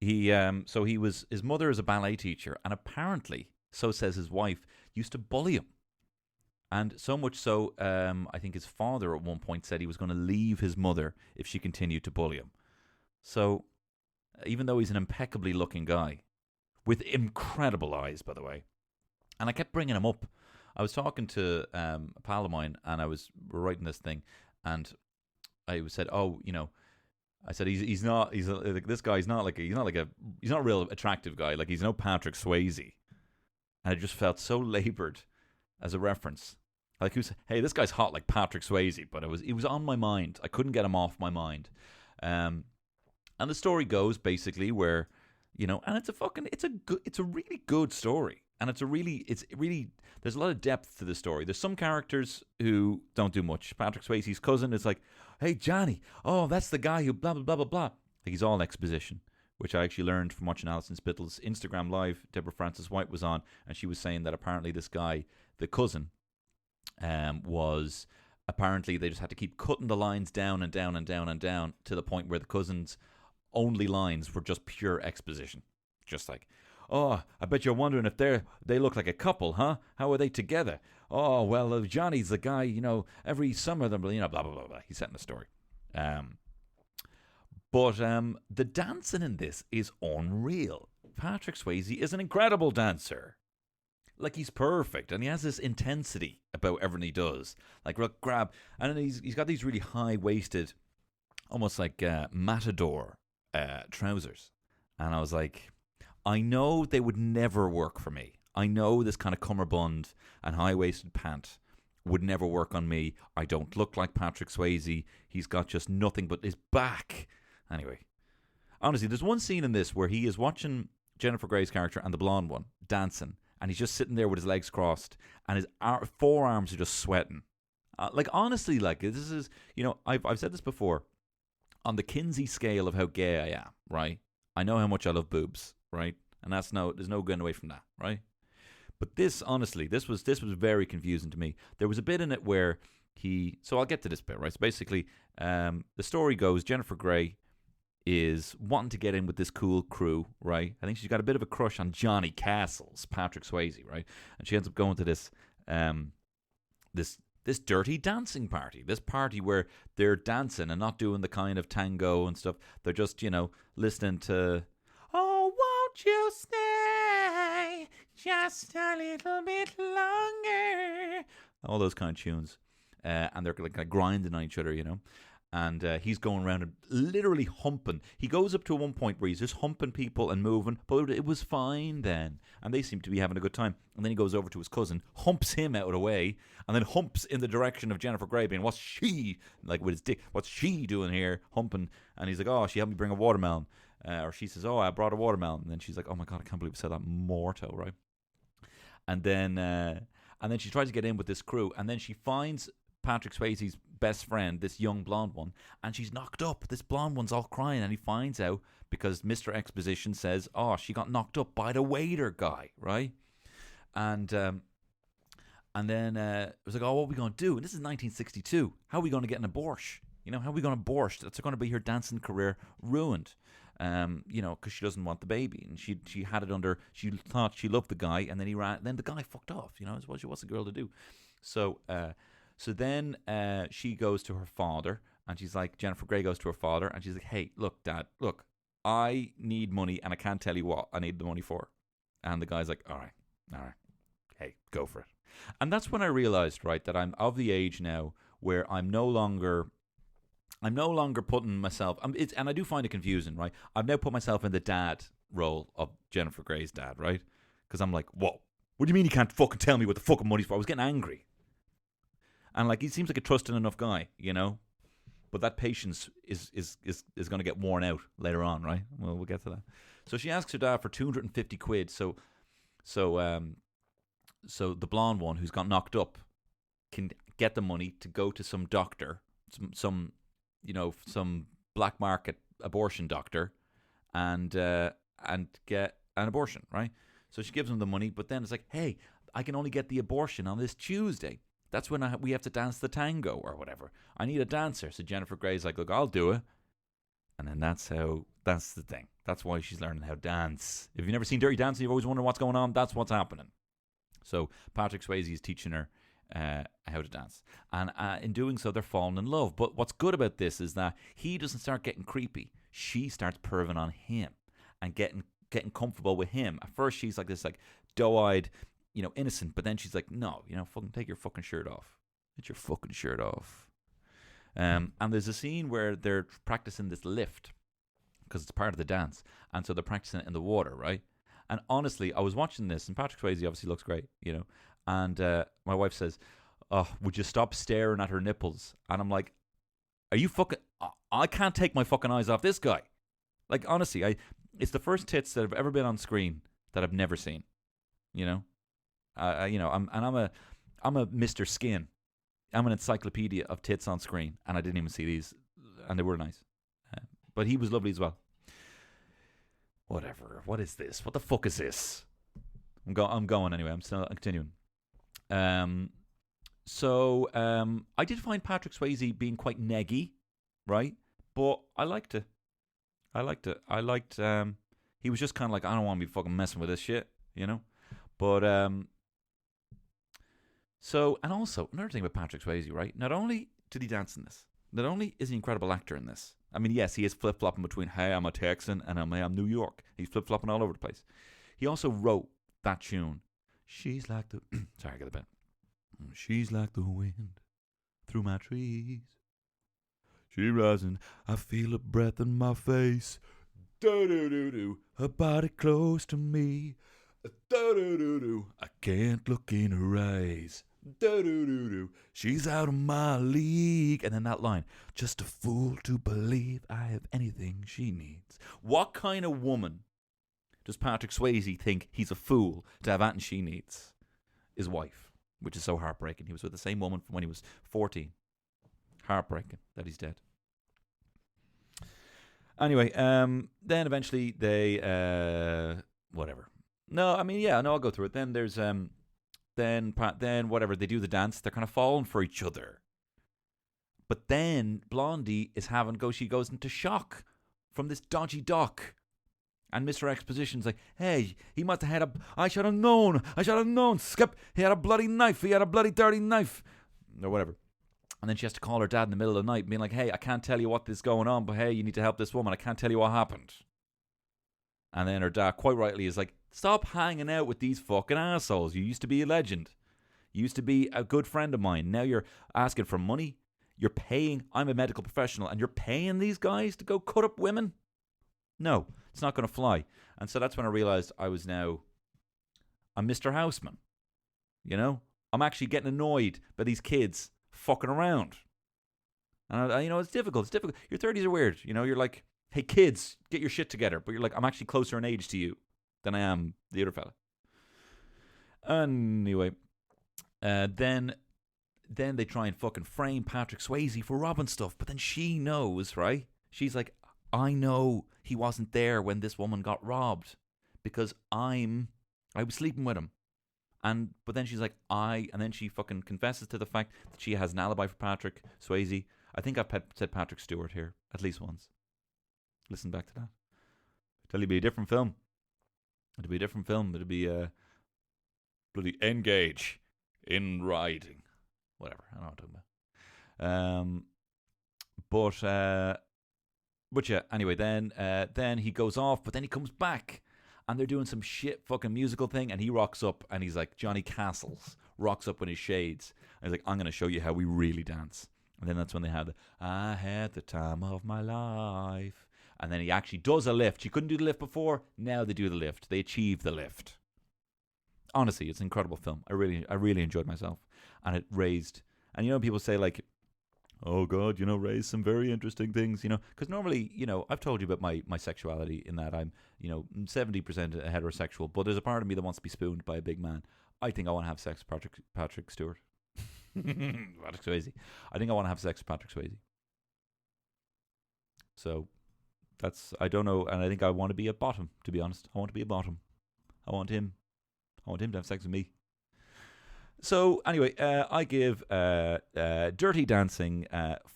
So his mother is a ballet teacher, and apparently, so says his wife, used to bully him. And so much so, I think his father at one point said he was going to leave his mother if she continued to bully him. So, even though he's an impeccably looking guy, with incredible eyes, by the way, and I kept bringing him up. I was talking to a pal of mine, and we're writing this thing, and I said, I said he's not a real attractive guy. Like, he's no Patrick Swayze. And it just felt so laboured as a reference. Like, hey, this guy's hot like Patrick Swayze, but it was on my mind. I couldn't get him off my mind. And the story goes basically where, and it's a really good story. And it's really, there's a lot of depth to the story. There's some characters who don't do much. Patrick Swayze's cousin is like, hey, Johnny, oh, that's the guy who blah, blah, blah, blah, blah. Like, he's all exposition, which I actually learned from watching Alison Spittle's Instagram Live. Deborah Francis White was on, and she was saying that apparently this guy, the cousin, was apparently they just had to keep cutting the lines down and down and down and down to the point where the cousin's only lines were just pure exposition. Just like, oh, I bet you're wondering if they look like a couple, huh? How are they together? Oh, well, Johnny's the guy, every summer, blah, blah, blah, blah. He's setting the story. But the dancing in this is unreal. Patrick Swayze is an incredible dancer. Like, he's perfect, and he has this intensity about everything he does. Like, grab, and then he's got these really high-waisted, almost like matador trousers. And I was like, I know they would never work for me. I know this kind of cummerbund and high-waisted pant would never work on me. I don't look like Patrick Swayze. He's got just nothing but his back. Anyway, honestly, there's one scene in this where he is watching Jennifer Grey's character and the blonde one dancing, and he's just sitting there with his legs crossed, and his forearms are just sweating. Like, honestly, like, this is, you know, I've said this before. On the Kinsey scale of how gay I am, right? I know how much I love boobs, right? And there's no getting away from that, right? But this, honestly, this was very confusing to me. There was a bit in it where so I'll get to this bit, right? So basically, the story goes, Jennifer Grey is wanting to get in with this cool crew, right? I think she's got a bit of a crush on Johnny Castle's Patrick Swayze, right? And she ends up going to this this dirty dancing party, this party where they're dancing and not doing the kind of tango and stuff. They're just, you know, listening to, oh, won't you stay just a little bit longer? All those kind of tunes. And they're like grinding on each other, you know. And he's going around and literally humping. He goes up to one point where he's just humping people and moving, but it was fine then. And they seem to be having a good time. And then he goes over to his cousin, humps him out of the way, and then humps in the direction of Jennifer Grey, being, what's she, like with his dick, what's she doing here, humping? And he's like, oh, she helped me bring a watermelon. Or she says, oh, I brought a watermelon. And then she's like, oh my God, I can't believe I said that, morto, right? And then she tries to get in with this crew, and then she finds Patrick Swayze's best friend, this young blonde one, and she's knocked up. This blonde one's all crying, and he finds out because Mr. Exposition says, oh, she got knocked up by the waiter guy, right? And then it was like, oh, what are we going to do? And this is 1962. How are we going to get an abortion? You know, how are we going to abort? That's going to be her dancing career ruined. You know, because she doesn't want the baby, and she had it under. She thought she loved the guy, and then he ran. Then the guy fucked off. You know, what's a girl to do? So then she goes to her father, and she's like, Jennifer Grey goes to her father, and she's like, hey, look, Dad, look, I need money, and I can't tell you what I need the money for. And the guy's like, all right, hey, go for it. And that's when I realized, right, that I'm of the age now where I'm no longer putting myself, and I do find it confusing, right? I've now put myself in the dad role of Jennifer Grey's dad, right? Because I'm like, whoa, what do you mean you can't fucking tell me what the fucking money's for? I was getting angry. And like, he seems like a trusting enough guy, you know? But that patience is going to get worn out later on, right? Well, we'll get to that. So she asks her dad for 250 quid. So the blonde one who's got knocked up can get the money to go to some doctor, some black market abortion doctor, and get an abortion, right? So she gives him the money, but then it's like, hey, I can only get the abortion on this Tuesday. That's when we have to dance the tango or whatever. I need a dancer. So Jennifer Grey's like, look, I'll do it. And then that's the thing. That's why she's learning how to dance. If you've never seen Dirty Dancing, you've always wondered what's going on. That's what's happening. So Patrick Swayze is teaching her how to dance. And in doing so, they're falling in love. But what's good about this is that he doesn't start getting creepy. She starts perving on him and getting comfortable with him. At first, she's like this, like, doe-eyed, you know, innocent. But then she's like, no, you know, fucking take your fucking shirt off. Get your fucking shirt off. And there's a scene where they're practicing this lift because it's part of the dance. And so they're practicing it in the water, right? And honestly, I was watching this, and Patrick Swayze obviously looks great, you know. And my wife says, oh, would you stop staring at her nipples? And I'm like, are you fucking... I can't take my fucking eyes off this guy. Like, honestly, it's the first tits that have ever been on screen that I've never seen, you know. I'm a Mr. Skin. I'm an encyclopedia of tits on screen, and I didn't even see these, and they were nice. But he was lovely as well. Whatever. What is this? What the fuck is this? I'm going anyway. I'm continuing. So I did find Patrick Swayze being quite neggy, right? But I liked it. He was just kind of like, I don't want to be fucking messing with this shit, you know? But so, and also another thing about Patrick Swayze, right? Not only did he dance in this, not only is he an incredible actor in this. I mean, yes, he is flip-flopping between, hey, I'm a Texan, and I'm New York. He's flip-flopping all over the place. He also wrote that tune. She's like the... Sorry, I got a bit. She's like the wind through my trees. She rising, I feel a breath in my face. Do-do-do-do. Her body close to me. Do-do-do-do. I can't look in her eyes. Do-do-do-do. She's out of my league. And then that line, just a fool to believe I have anything she needs. What kind of woman does Patrick Swayze think he's a fool to have anything she needs? His wife, which is so heartbreaking. He was with the same woman from when he was 14. Heartbreaking that he's dead. Anyway, then eventually they, whatever. No, I mean, yeah, no, I'll go through it. Then there's, then whatever, they do the dance. They're kind of falling for each other. But then Blondie is she goes into shock from this dodgy doc. And Mr. Exposition's like, hey, he must have had I should have known, Skip, he had a bloody knife, he had a bloody dirty knife. Or whatever. And then she has to call her dad in the middle of the night, being like, hey, I can't tell you what is going on, but hey, you need to help this woman. I can't tell you what happened. And then her dad, quite rightly, is like, stop hanging out with these fucking assholes. You used to be a legend. You used to be a good friend of mine. Now you're asking for money. You're paying. I'm a medical professional, and you're paying these guys to go cut up women? No, it's not going to fly. And so that's when I realized I'm Mr. Houseman. You know? I'm actually getting annoyed by these kids fucking around. And, it's difficult. It's difficult. Your 30s are weird. You know, you're like, hey, kids, get your shit together. But you're like, I'm actually closer in age to you than I am the other fella. Anyway, then they try and fucking frame Patrick Swayze for robbing stuff. But then she knows, right? She's like, I know he wasn't there when this woman got robbed because I was sleeping with him. But then she's like, and then she fucking confesses to the fact that she has an alibi for Patrick Swayze. I think I've said Patrick Stewart here at least once. Listen back to that. Tell you it'd be a different film. It'd be a different film. It'd be bloody Engage in Riding. Whatever. I don't know what I'm talking about. But yeah, anyway, then he goes off, but then he comes back. And they're doing some shit fucking musical thing, and he rocks up, and he's like Johnny Castles, rocks up in his shades. And he's like, I'm going to show you how we really dance. And then that's when they have I had the time of my life. And then he actually does a lift. He couldn't do the lift before. Now they do the lift. They achieve the lift. Honestly, it's an incredible film. I really enjoyed myself. And it raised, and people say like, oh God, raised some very interesting things, because normally, I've told you about my sexuality in that I'm, 70% heterosexual, but there's a part of me that wants to be spooned by a big man. I think I want to have sex with Patrick Stewart. Patrick Swayze. I think I want to have sex with Patrick Swayze. So, I don't know, and I think I want to be a bottom, to be honest. I want to be a bottom. I want him to have sex with me. So, anyway, I give Dirty Dancing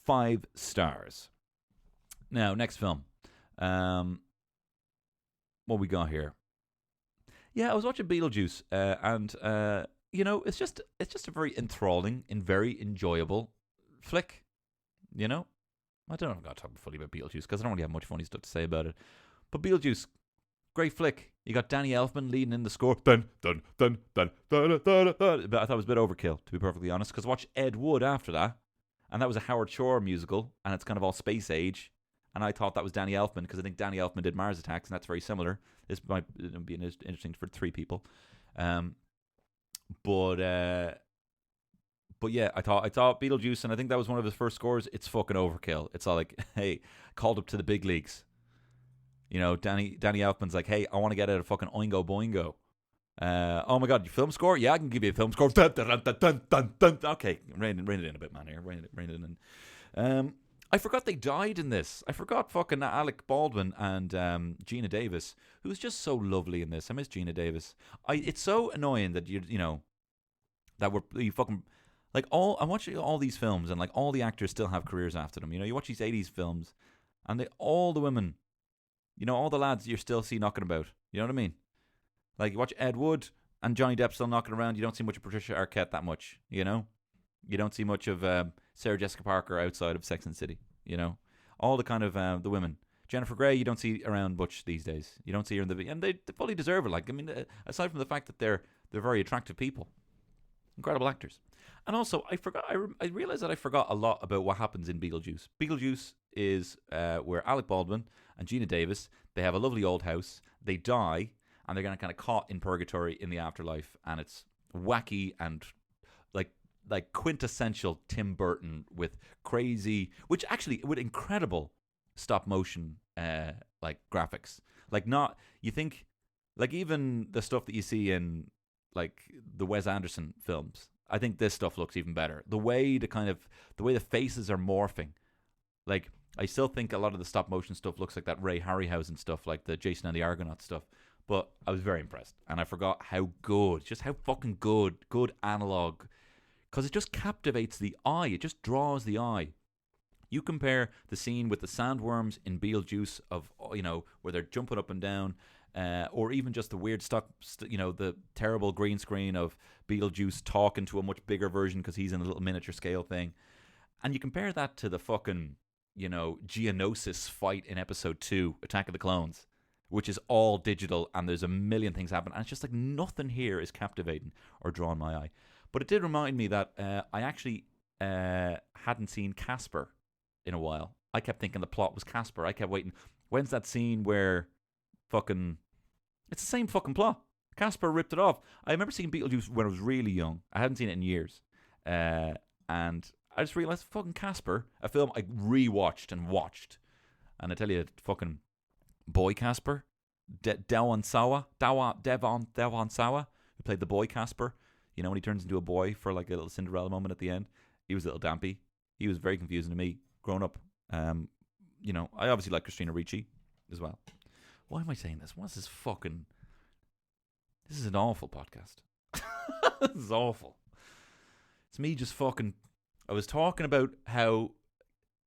5 stars. Now, next film. What we got here? Yeah, I was watching Beetlejuice, and it's just a very enthralling and very enjoyable flick. I don't know if I'm going to talk fully about Beetlejuice because I don't really have much funny stuff to say about it. But Beetlejuice, great flick. You got Danny Elfman leading in the score. Dun, dun, dun, dun, dun, dun, dun, dun. But I thought it was a bit overkill, to be perfectly honest, because I watched Ed Wood after that, and that was a Howard Shore musical, and it's kind of all space age, and I thought that was Danny Elfman, because I think Danny Elfman did Mars Attacks, and that's very similar. This might be interesting for 3 people. But yeah, I thought Beetlejuice, and I think that was one of his first scores. It's fucking overkill. It's all like, hey, called up to the big leagues. Danny Elfman's like, hey, I want to get out of fucking Oingo Boingo. Oh my God, your film score? Yeah, I can give you a film score. Dun, dun, dun, dun, dun, dun. Okay, rein it in a bit, man. Here, rein it in. I forgot they died in this. I forgot fucking Alec Baldwin and Geena Davis, who was just so lovely in this. I miss Geena Davis. It's so annoying that that you fucking like I'm watching all these films and like all the actors still have careers after them. You watch these 80s films and all the women, all the lads you still see knocking about. You know what I mean? Like you watch Ed Wood and Johnny Depp still knocking around. You don't see much of Patricia Arquette that much. You don't see much of Sarah Jessica Parker outside of Sex and the City. All the kind of the women. Jennifer Grey, you don't see around much these days. You don't see her in the and they fully deserve it. Like aside from the fact that they're very attractive people, incredible actors. And also, I realized that I forgot a lot about what happens in Beetlejuice. Beetlejuice is where Alec Baldwin and Geena Davis, they have a lovely old house. They die, and they're kind of caught in purgatory in the afterlife, and it's wacky and like like quintessential Tim Burton with crazy, which actually with incredible stop motion like graphics. Like not you think like even the stuff that you see in like the Wes Anderson films. I think this stuff looks even better. The way the faces are morphing. Like I still think a lot of the stop motion stuff looks like that Ray Harryhausen stuff, like the Jason and the Argonaut stuff. But I was very impressed, and I forgot how good, just how fucking good analog, because it just captivates the eye. It just draws the eye. You compare the scene with the sandworms in Beetlejuice where they're jumping up and down, or even just the weird the terrible green screen of Beetlejuice talking to a much bigger version because he's in a little miniature scale thing. And you compare that to the fucking, Geonosis fight in episode 2, Attack of the Clones, which is all digital and there's a million things happen. And it's just like nothing here is captivating or drawing my eye. But it did remind me that I actually hadn't seen Casper in a while. I kept thinking the plot was Casper. I kept waiting. When's that scene where fucking... It's the same fucking plot. Casper ripped it off. I remember seeing Beetlejuice when I was really young. I hadn't seen it in years. And I just realised fucking Casper, a film I rewatched and watched. And I tell you, fucking boy Casper, Devon Sawa, who played the boy Casper. You know, when he turns into a boy for like a little Cinderella moment at the end. He was a little dampy. He was very confusing to me growing up. I obviously like Christina Ricci as well. Why am I saying this? What's this fucking... This is an awful podcast. This is awful. It's me just fucking... I was talking about how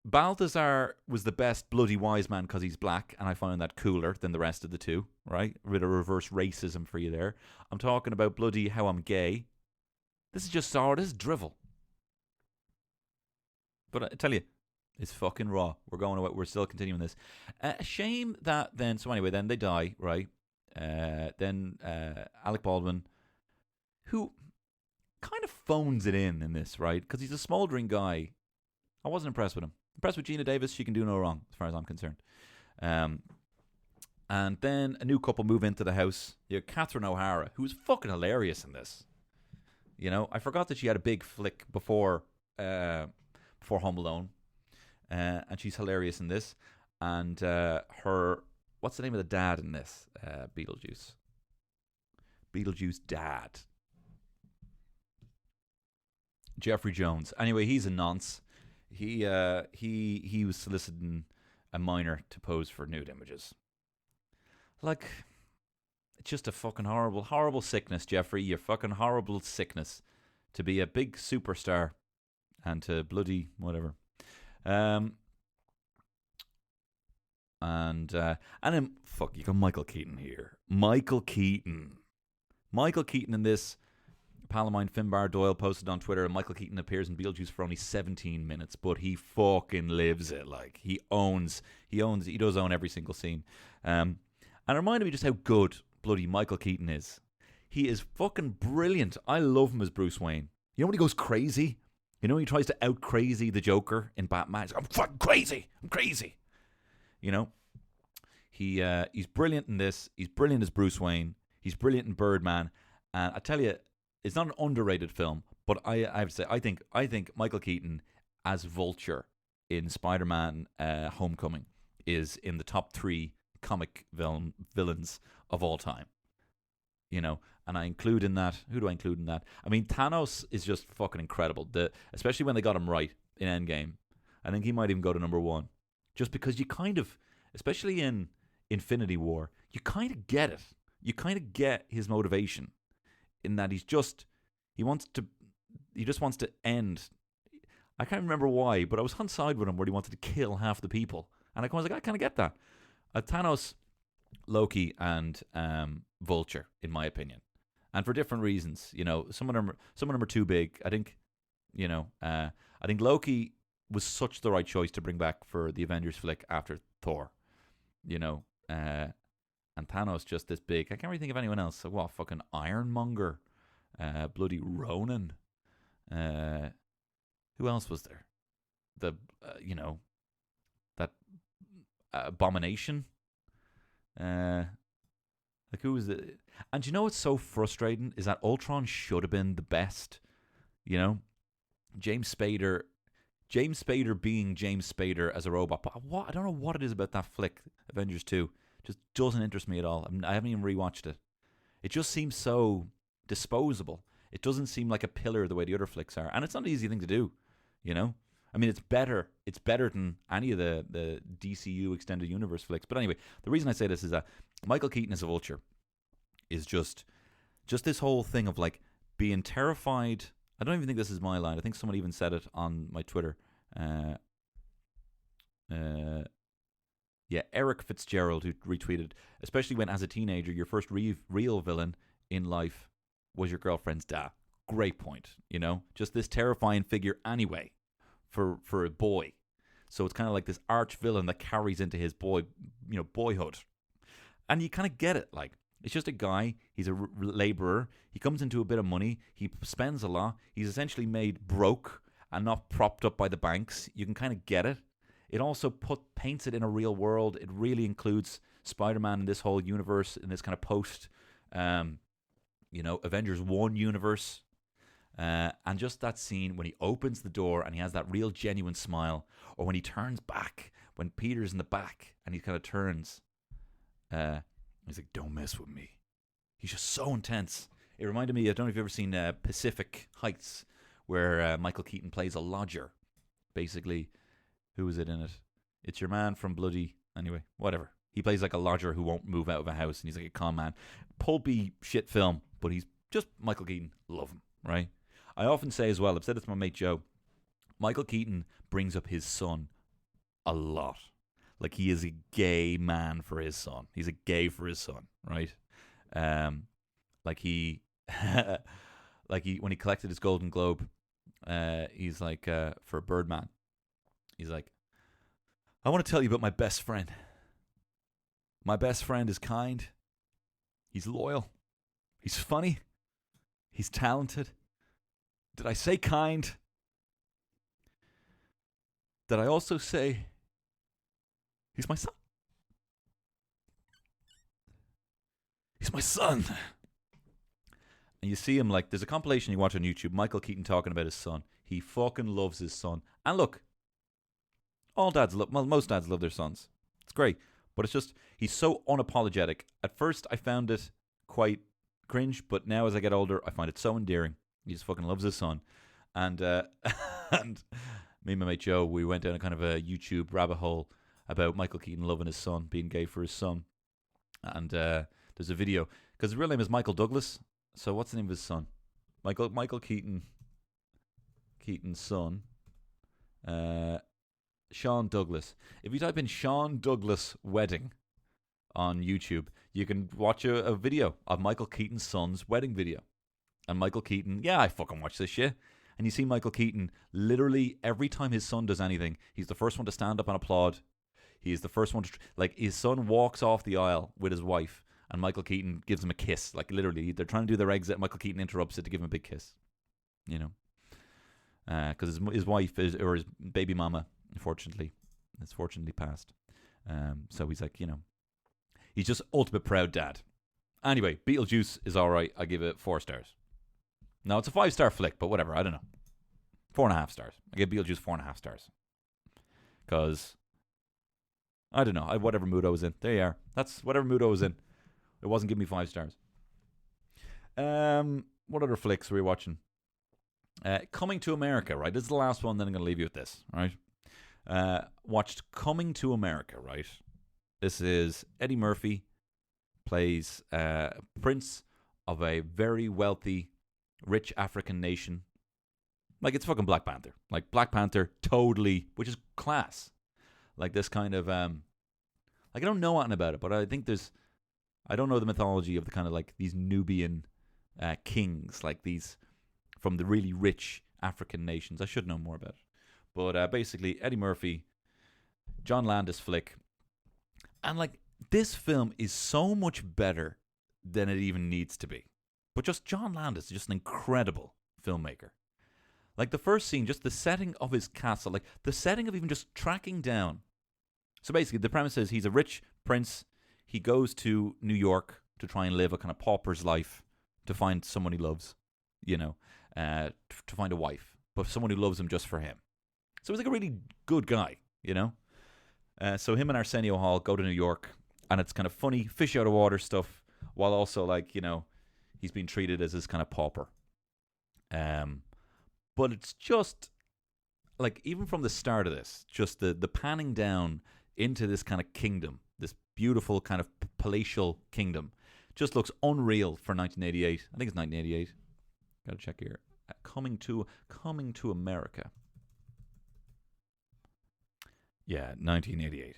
Balthazar was the best bloody wise man because he's black, and I found that cooler than the rest of the two, right? A bit of reverse racism for you there. I'm talking about bloody how I'm gay. This is just sour. This is drivel. But I tell you, it's fucking raw. We're going away. We're still continuing this. A shame that then... So anyway, then they die, right? Then Alec Baldwin, who kind of phones it in this, right? Because he's a smouldering guy. I wasn't impressed with him. Impressed with Gina Davis. She can do no wrong, as far as I'm concerned. And then a new couple move into the house. You have Catherine O'Hara, who was fucking hilarious in this. You know, I forgot that she had a big flick before Home Alone. And she's hilarious in this. And her... What's the name of the dad in this? Beetlejuice. Beetlejuice dad. Jeffrey Jones. Anyway, he's a nonce. He was soliciting a minor to pose for nude images. Like, it's just a fucking horrible sickness, Jeffrey. You're fucking horrible sickness to be a big superstar and to bloody whatever. And then fuck, you got Michael Keaton here. Michael Keaton in this. A pal of mine, Finbar Doyle, posted on Twitter, and Michael Keaton appears in Beetlejuice for only 17 minutes, but he fucking lives it. Like, he does own every single scene. And it reminded me just how good bloody Michael Keaton is. He is fucking brilliant. I love him as Bruce Wayne. You know when he goes crazy? You know when he tries to out crazy the Joker in Batman? He's like, I'm fucking crazy. I'm crazy. You know? He's brilliant in this. He's brilliant as Bruce Wayne. He's brilliant in Birdman. And I tell you, it's not an underrated film, but I have to say, I think Michael Keaton as Vulture in Spider-Man Homecoming is in the top 3 comic villains of all time. You know, and I include in that, who do I include in that? I mean, Thanos is just fucking incredible. Especially when they got him right in Endgame. I think he might even go to number 1. Just because you kind of, especially in Infinity War, you kind of get it. You kind of get his motivation in that he just wants to end. I can't remember why, but I was on side with him where he wanted to kill half the people. And I was like, I kind of get that. Thanos, Loki, and Vulture, in my opinion. And for different reasons. You know, some of them are too big. I think, I think Loki was such the right choice to bring back for the Avengers flick after Thor. You know, and Thanos just this big. I can't really think of anyone else. So what, fucking Ironmonger, bloody Ronan. Who else was there? That Abomination. Like who was it? And you know what's so frustrating is that Ultron should have been the best. You know, James Spader being James Spader as a robot. But I don't know what it is about that flick, Avengers 2. Just doesn't interest me at all. I haven't even rewatched it. It just seems so disposable. It doesn't seem like a pillar the way the other flicks are. And it's not an easy thing to do, you know? I mean, it's better than any of the DCU Extended Universe flicks. But anyway, the reason I say this is that Michael Keaton as a Vulture is just this whole thing of like being terrified. I don't even think this is my line. I think someone even said it on my Twitter. Eric Fitzgerald, who retweeted, especially when as a teenager, your first real villain in life was your girlfriend's dad. Great point, you know? Just this terrifying figure anyway for a boy. So it's kind of like this arch villain that carries into his boyhood. And you kind of get it, like, it's just a guy, he's a laborer, he comes into a bit of money, he spends a lot, he's essentially made broke and not propped up by the banks. You can kind of get it. It also paints it in a real world. It really includes Spider-Man in this whole universe, in this kind of post, Avengers 1 universe. And just that scene when he opens the door and he has that real genuine smile, or when he turns back, when Peter's in the back and he kind of turns, he's like, don't mess with me. He's just so intense. It reminded me, I don't know if you've ever seen Pacific Heights, where Michael Keaton plays a lodger. Basically, who is it in it? It's your man from bloody... Anyway, whatever. He plays like a lodger who won't move out of a house, and he's like a con man. Pulpy shit film, but he's just Michael Keaton. Love him, right? I often say as well, I've said this to my mate Joe, Michael Keaton brings up his son a lot. Like, he is a gay man for his son. He's a gay for his son, right? When he collected his Golden Globe, he's like, for Birdman, he's like, I want to tell you about my best friend. My best friend is kind. He's loyal. He's funny. He's talented. Did I say kind? Did I also say he's my son? He's my son. And you see him, like, there's a compilation you watch on YouTube, Michael Keaton talking about his son. He fucking loves his son. And look, most dads love their sons. It's great. But it's just, he's so unapologetic. At first, I found it quite cringe, but now as I get older, I find it so endearing. He just fucking loves his son. And and me and my mate Joe, we went down a kind of a YouTube rabbit hole about Michael Keaton loving his son, being gay for his son. And there's a video, because his real name is Michael Douglas. So what's the name of his son? Michael Keaton's son. Sean Douglas. If you type in Sean Douglas wedding on YouTube, you can watch a video of Michael Keaton's son's wedding video. And Michael Keaton, I fucking watch this shit. And you see Michael Keaton, literally every time his son does anything, he's the first one to stand up and applaud. He is the first one to, like, his son walks off the aisle with his wife, and Michael Keaton gives him a kiss. Like, literally, they're trying to do their exit, Michael Keaton interrupts it to give him a big kiss. You know? Because his wife, or his baby mama, unfortunately, has fortunately passed. So he's like, he's just ultimate proud dad. Anyway, Beetlejuice is alright. I give it 4 stars. No, it's a 5-star flick, but whatever. I don't know. 4.5 stars. I give Beetlejuice 4.5 stars. Because, I don't know. Whatever mood I was in. There you are. That's whatever mood I was in. It wasn't giving me 5 stars. What other flicks were we watching? Coming to America, right? This is the last one, then I'm going to leave you with this, right? Watched Coming to America, right? This is Eddie Murphy plays prince of a very wealthy, rich African nation. Like, it's fucking Black Panther. Like, Black Panther, totally, which is class. Like, this kind of, I don't know anything about it, but I think I don't know the mythology of the kind of, like, these Nubian kings, like these, from the really rich African nations. I should know more about it. But basically, Eddie Murphy, John Landis flick. And, like, this film is so much better than it even needs to be. But just John Landis is just an incredible filmmaker. Like, the first scene, just the setting of his castle, like, the setting of even just tracking down. So basically, the premise is he's a rich prince. He goes to New York to try and live a kind of pauper's life, to find someone he loves, to find a wife. but someone who loves him just for him. So he's like a really good guy, you know? So him and Arsenio Hall go to New York, and it's kind of funny, fish out of water stuff, while also, like, you know, he's being treated as this kind of pauper. But it's just, like, even from the start of this, just the panning down into this kind of kingdom, this beautiful kind of palatial kingdom, just looks unreal for 1988. I think it's 1988. Gotta check here. Coming to America. Yeah, 1988.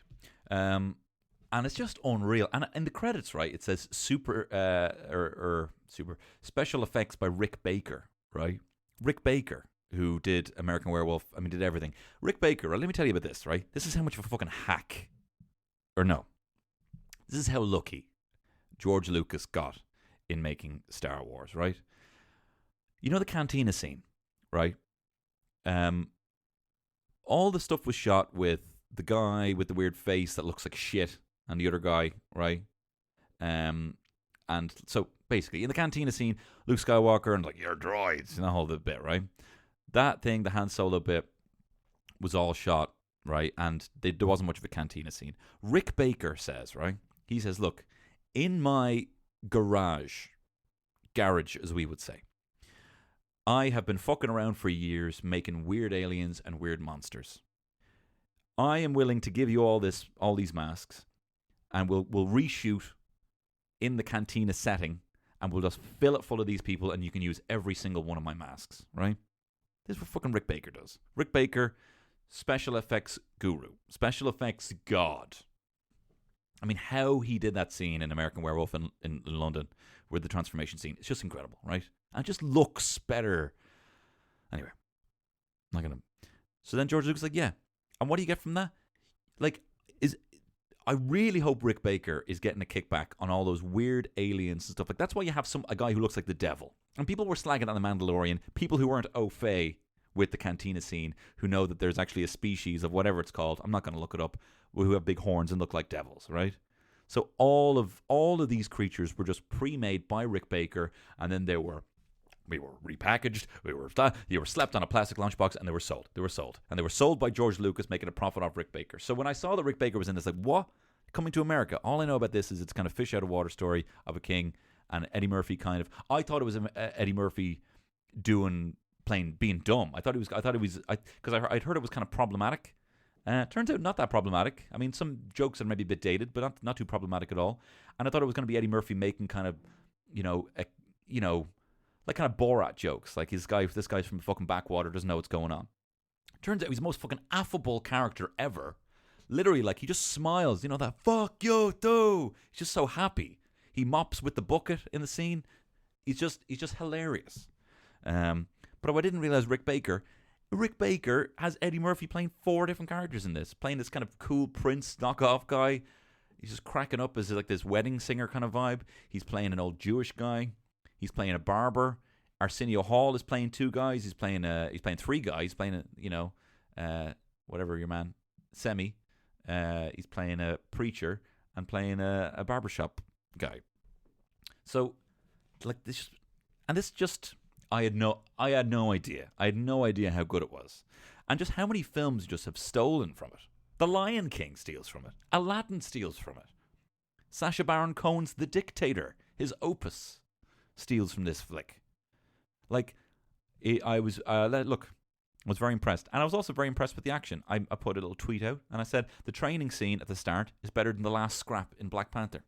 And it's just unreal. And in the credits, right, it says super special effects by Rick Baker, right? Rick Baker, who did American Werewolf. I mean, did everything. Rick Baker, right, let me tell you about this, right? This is how much of a fucking hack. Or no. This is how lucky George Lucas got in making Star Wars, right? You know the cantina scene, right? All the stuff was shot with the guy with the weird face that looks like shit and the other guy, right? And so basically in the cantina scene, Luke Skywalker and like, you're droids, and the whole bit, right? That thing, the Han Solo bit, was all shot, right? And there wasn't much of a cantina scene. Rick Baker says, right? He says, look, in my garage as we would say, I have been fucking around for years making weird aliens and weird monsters. I am willing to give you all these masks, and we'll reshoot in the cantina setting, and we'll just fill it full of these people, and you can use every single one of my masks, right? This is what fucking Rick Baker does. Rick Baker, special effects guru, special effects god. I mean, how he did that scene in American Werewolf in London with the transformation scene, it's just incredible, right? And it just looks better. Anyway, not gonna. So then George Lucas is like, yeah. And what do you get from that? Like, I really hope Rick Baker is getting a kickback on all those weird aliens and stuff. Like, that's why you have a guy who looks like the devil. And people were slagging on the Mandalorian. People who weren't au fait with the cantina scene, who know that there's actually a species of whatever it's called, I'm not going to look it up, who have big horns and look like devils, right? So all of these creatures were just pre-made by Rick Baker, and then we were repackaged, you were slapped on a plastic lunchbox, and they were sold. And they were sold by George Lucas, making a profit off Rick Baker. So when I saw that Rick Baker was in this, like, what? Coming to America. All I know about this is it's kind of fish out of water story of a king, and Eddie Murphy kind of. I thought it was Eddie Murphy being dumb. I thought it was because I'd heard it was kind of problematic. Turns out not that problematic. I mean, some jokes are maybe a bit dated, but not too problematic at all. And I thought it was going to be Eddie Murphy making kind of, like kind of Borat jokes. Like this guy's from the fucking backwater, doesn't know what's going on. Turns out he's the most fucking affable character ever. Literally, like, he just smiles, that fuck you too. He's just so happy. He mops with the bucket in the scene. He's just hilarious. But what I didn't realize, Rick Baker has Eddie Murphy playing 4 different characters in this, playing this kind of cool Prince knockoff guy. He's just cracking up as like this wedding singer kind of vibe. He's playing an old Jewish guy. He's playing a barber. Arsenio Hall is playing 2 guys. He's playing 3 guys. He's playing whatever your man, Semi. He's playing a preacher and playing a barbershop guy. So, like this, and this just. I had no idea. I had no idea how good it was. And just how many films just have stolen from it. The Lion King steals from it. Aladdin steals from it. Sacha Baron Cohen's The Dictator, his opus, steals from this flick. Like, I was very impressed. And I was also very impressed with the action. I put a little tweet out and I said, the training scene at the start is better than the last scrap in Black Panther.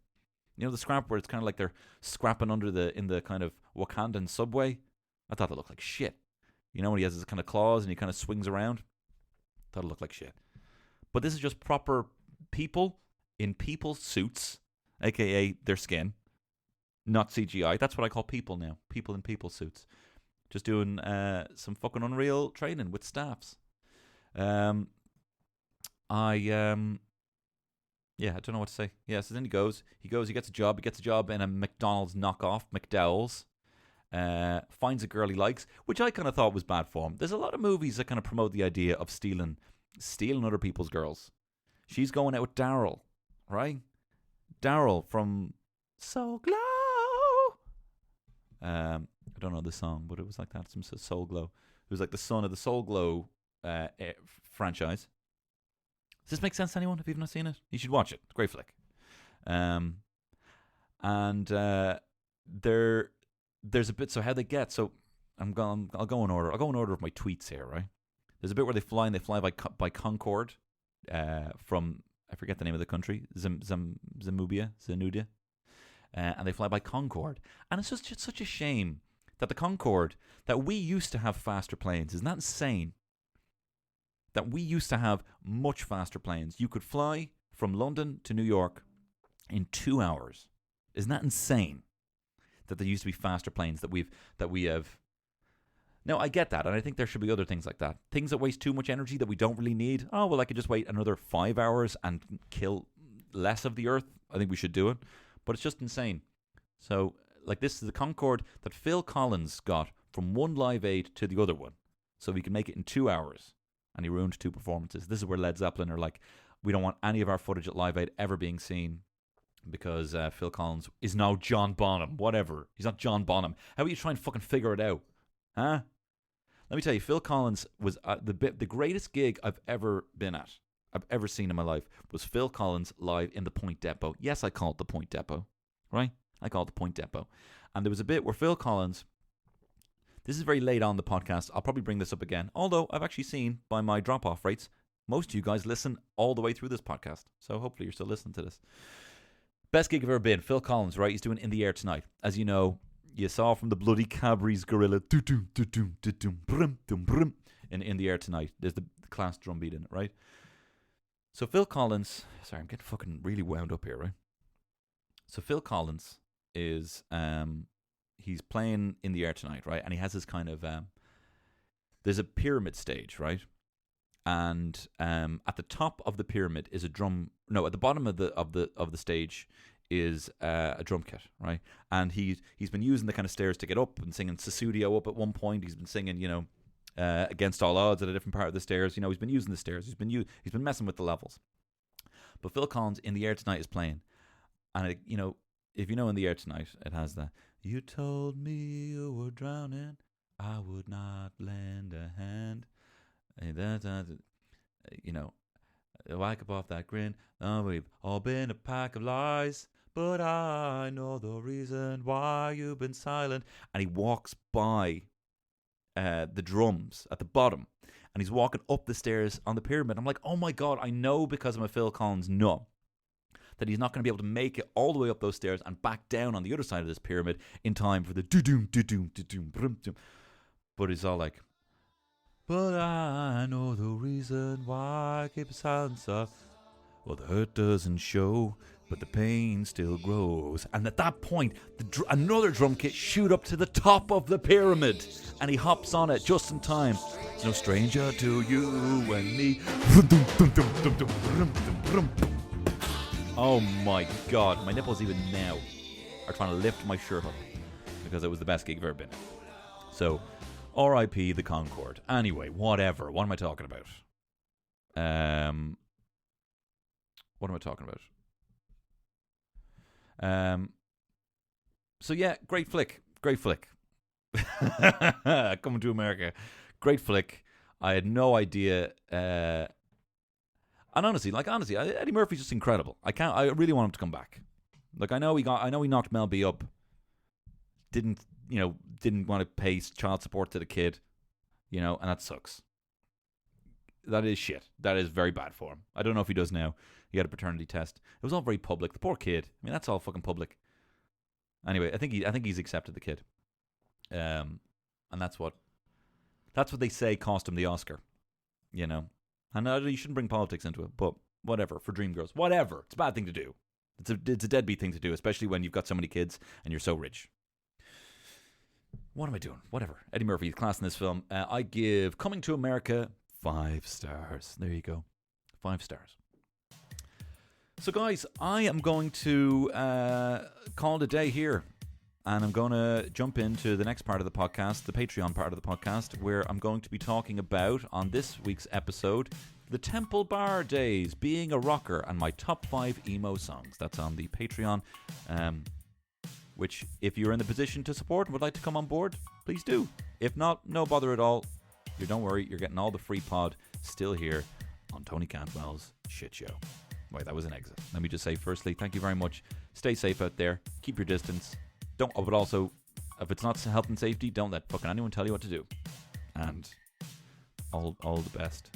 You know the scrap where it's kind of like they're scrapping in the kind of Wakandan subway? I thought it looked like shit. When he has his kind of claws and he kind of swings around? Thought it looked like shit. But this is just proper people in people suits, a.k.a. their skin, not CGI. That's what I call people now. People in people suits. Just doing some fucking unreal training with staffs. I don't know what to say. Yeah, so then he gets a job in a McDonald's knockoff, McDowell's. Finds a girl he likes, which I kind of thought was bad form. There's a lot of movies that kind of promote the idea of stealing other people's girls. She's going out with Daryl, right? Daryl from So Glow. I don't know the song, but it was like that. Some Soul Glow. It was like the son of the Soul Glow franchise. Does this make sense to anyone? If you've not seen it, you should watch it. Great flick. And there's a bit. So how they get? So I'll go in order. I'll go in order of my tweets here, right? There's a bit where they fly by Concorde from, I forget the name of the country, Zanudia, and they fly by Concorde. And it's just such a shame that the Concorde, that we used to have faster planes. Isn't that insane? That we used to have much faster planes. You could fly from London to New York in 2 hours. Isn't that insane? That there used to be faster planes that we have. Now, I get that, and I think there should be other things like that. Things that waste too much energy that we don't really need. Oh, well, I could just wait another 5 hours and kill less of the Earth. I think we should do it. But it's just insane. So, like, this is the Concorde that Phil Collins got from one Live Aid to the other one. So he can make it in 2 hours. And he ruined 2 performances. This is where Led Zeppelin are like, we don't want any of our footage at Live Aid ever being seen because Phil Collins is now John Bonham. Whatever. He's not John Bonham. How about you try and fucking figure it out? Huh? Let me tell you, Phil Collins was the greatest gig I've ever been at, I've ever seen in my life, was Phil Collins live in the Point Depot. Yes, I call it the Point Depot, right? I call it the Point Depot. And there was a bit where Phil Collins, this is very late on the podcast, I'll probably bring this up again, although I've actually seen by my drop-off rates, most of you guys listen all the way through this podcast. So hopefully you're still listening to this. Best gig I've ever been, Phil Collins, right? He's doing In the Air Tonight. As you know, you saw from the bloody Cadbury's gorilla in the Air Tonight. There's the class drum beat in it, right? So Phil Collins, sorry, I'm getting fucking really wound up here, right? So Phil Collins is he's playing In the Air Tonight, right? And he has this kind of there's a pyramid stage, right? And at the top of the pyramid is a drum. No, at the bottom of the stage is a drum kit, right? And he's been using the kind of stairs to get up and singing Susudio up at one point. He's been singing, Against All Odds at a different part of the stairs. He's been using the stairs. He's been messing with the levels. But Phil Collins In the Air Tonight is playing, and if you know In the Air Tonight, it has the "You told me you were drowning, I would not lend a hand." Wake up off that grin. Oh, we've all been a pack of lies, but I know the reason why you've been silent. And he walks by the drums at the bottom, and he's walking up the stairs on the pyramid. I'm like, oh my God, I know because I'm a Phil Collins nut that he's not going to be able to make it all the way up those stairs and back down on the other side of this pyramid in time for the do-doom, do-doom, do-doom, brum-doom. But he's all like, but I know the reason why I keep silence up. Well, the hurt doesn't show, but the pain still grows. And at that point, another drum kit shoot up to the top of the pyramid, and he hops on it just in time. It's no stranger to you and me. Oh my God, my nipples even now are trying to lift my shirt up because it was the best gig I've ever been in. So, R.I.P. the Concorde. Anyway, whatever. What am I talking about? So yeah, great flick. Coming to America. Great flick. I had no idea. And honestly, Eddie Murphy's just incredible. I really want him to come back. Like, I know he knocked Mel B up. Didn't want to pay child support to the kid, and that sucks. That is shit. That is very bad for him. I don't know if he does now. He had a paternity test. It was all very public. The poor kid. I mean, that's all fucking public. Anyway, I think he's accepted the kid. And that's what they say cost him the Oscar. And you shouldn't bring politics into it, but whatever, for Dreamgirls. Whatever. It's a bad thing to do. It's a deadbeat thing to do, especially when you've got so many kids and you're so rich. What am I doing? Whatever. Eddie Murphy, class in this film. I give Coming to America 5 stars. There you go. 5 stars. So, guys, I am going to call it a day here. And I'm going to jump into the next part of the podcast, the Patreon part of the podcast, where I'm going to be talking about, on this week's episode, the Temple Bar days, being a rocker, and my top 5 emo songs. That's on the Patreon. which if you're in the position to support and would like to come on board, please do. If not, no bother at all. Don't worry, you're getting all the free pod still here on Tony Cantwell's Shit Show. Wait, that was an exit. Let me just say, firstly, thank you very much. Stay safe out there. Keep your distance. But also, if it's not health and safety, don't let fucking anyone tell you what to do. And all the best.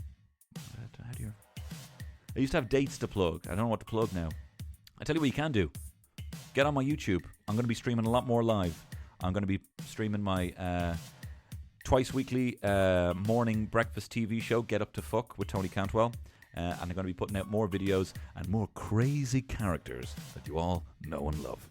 I used to have dates to plug. I don't know what to plug now. I tell you what you can do. Get on my YouTube. I'm going to be streaming a lot more live. I'm going to be streaming my twice weekly morning breakfast TV show, Get Up to Fuck with Tony Cantwell. And I'm going to be putting out more videos and more crazy characters that you all know and love.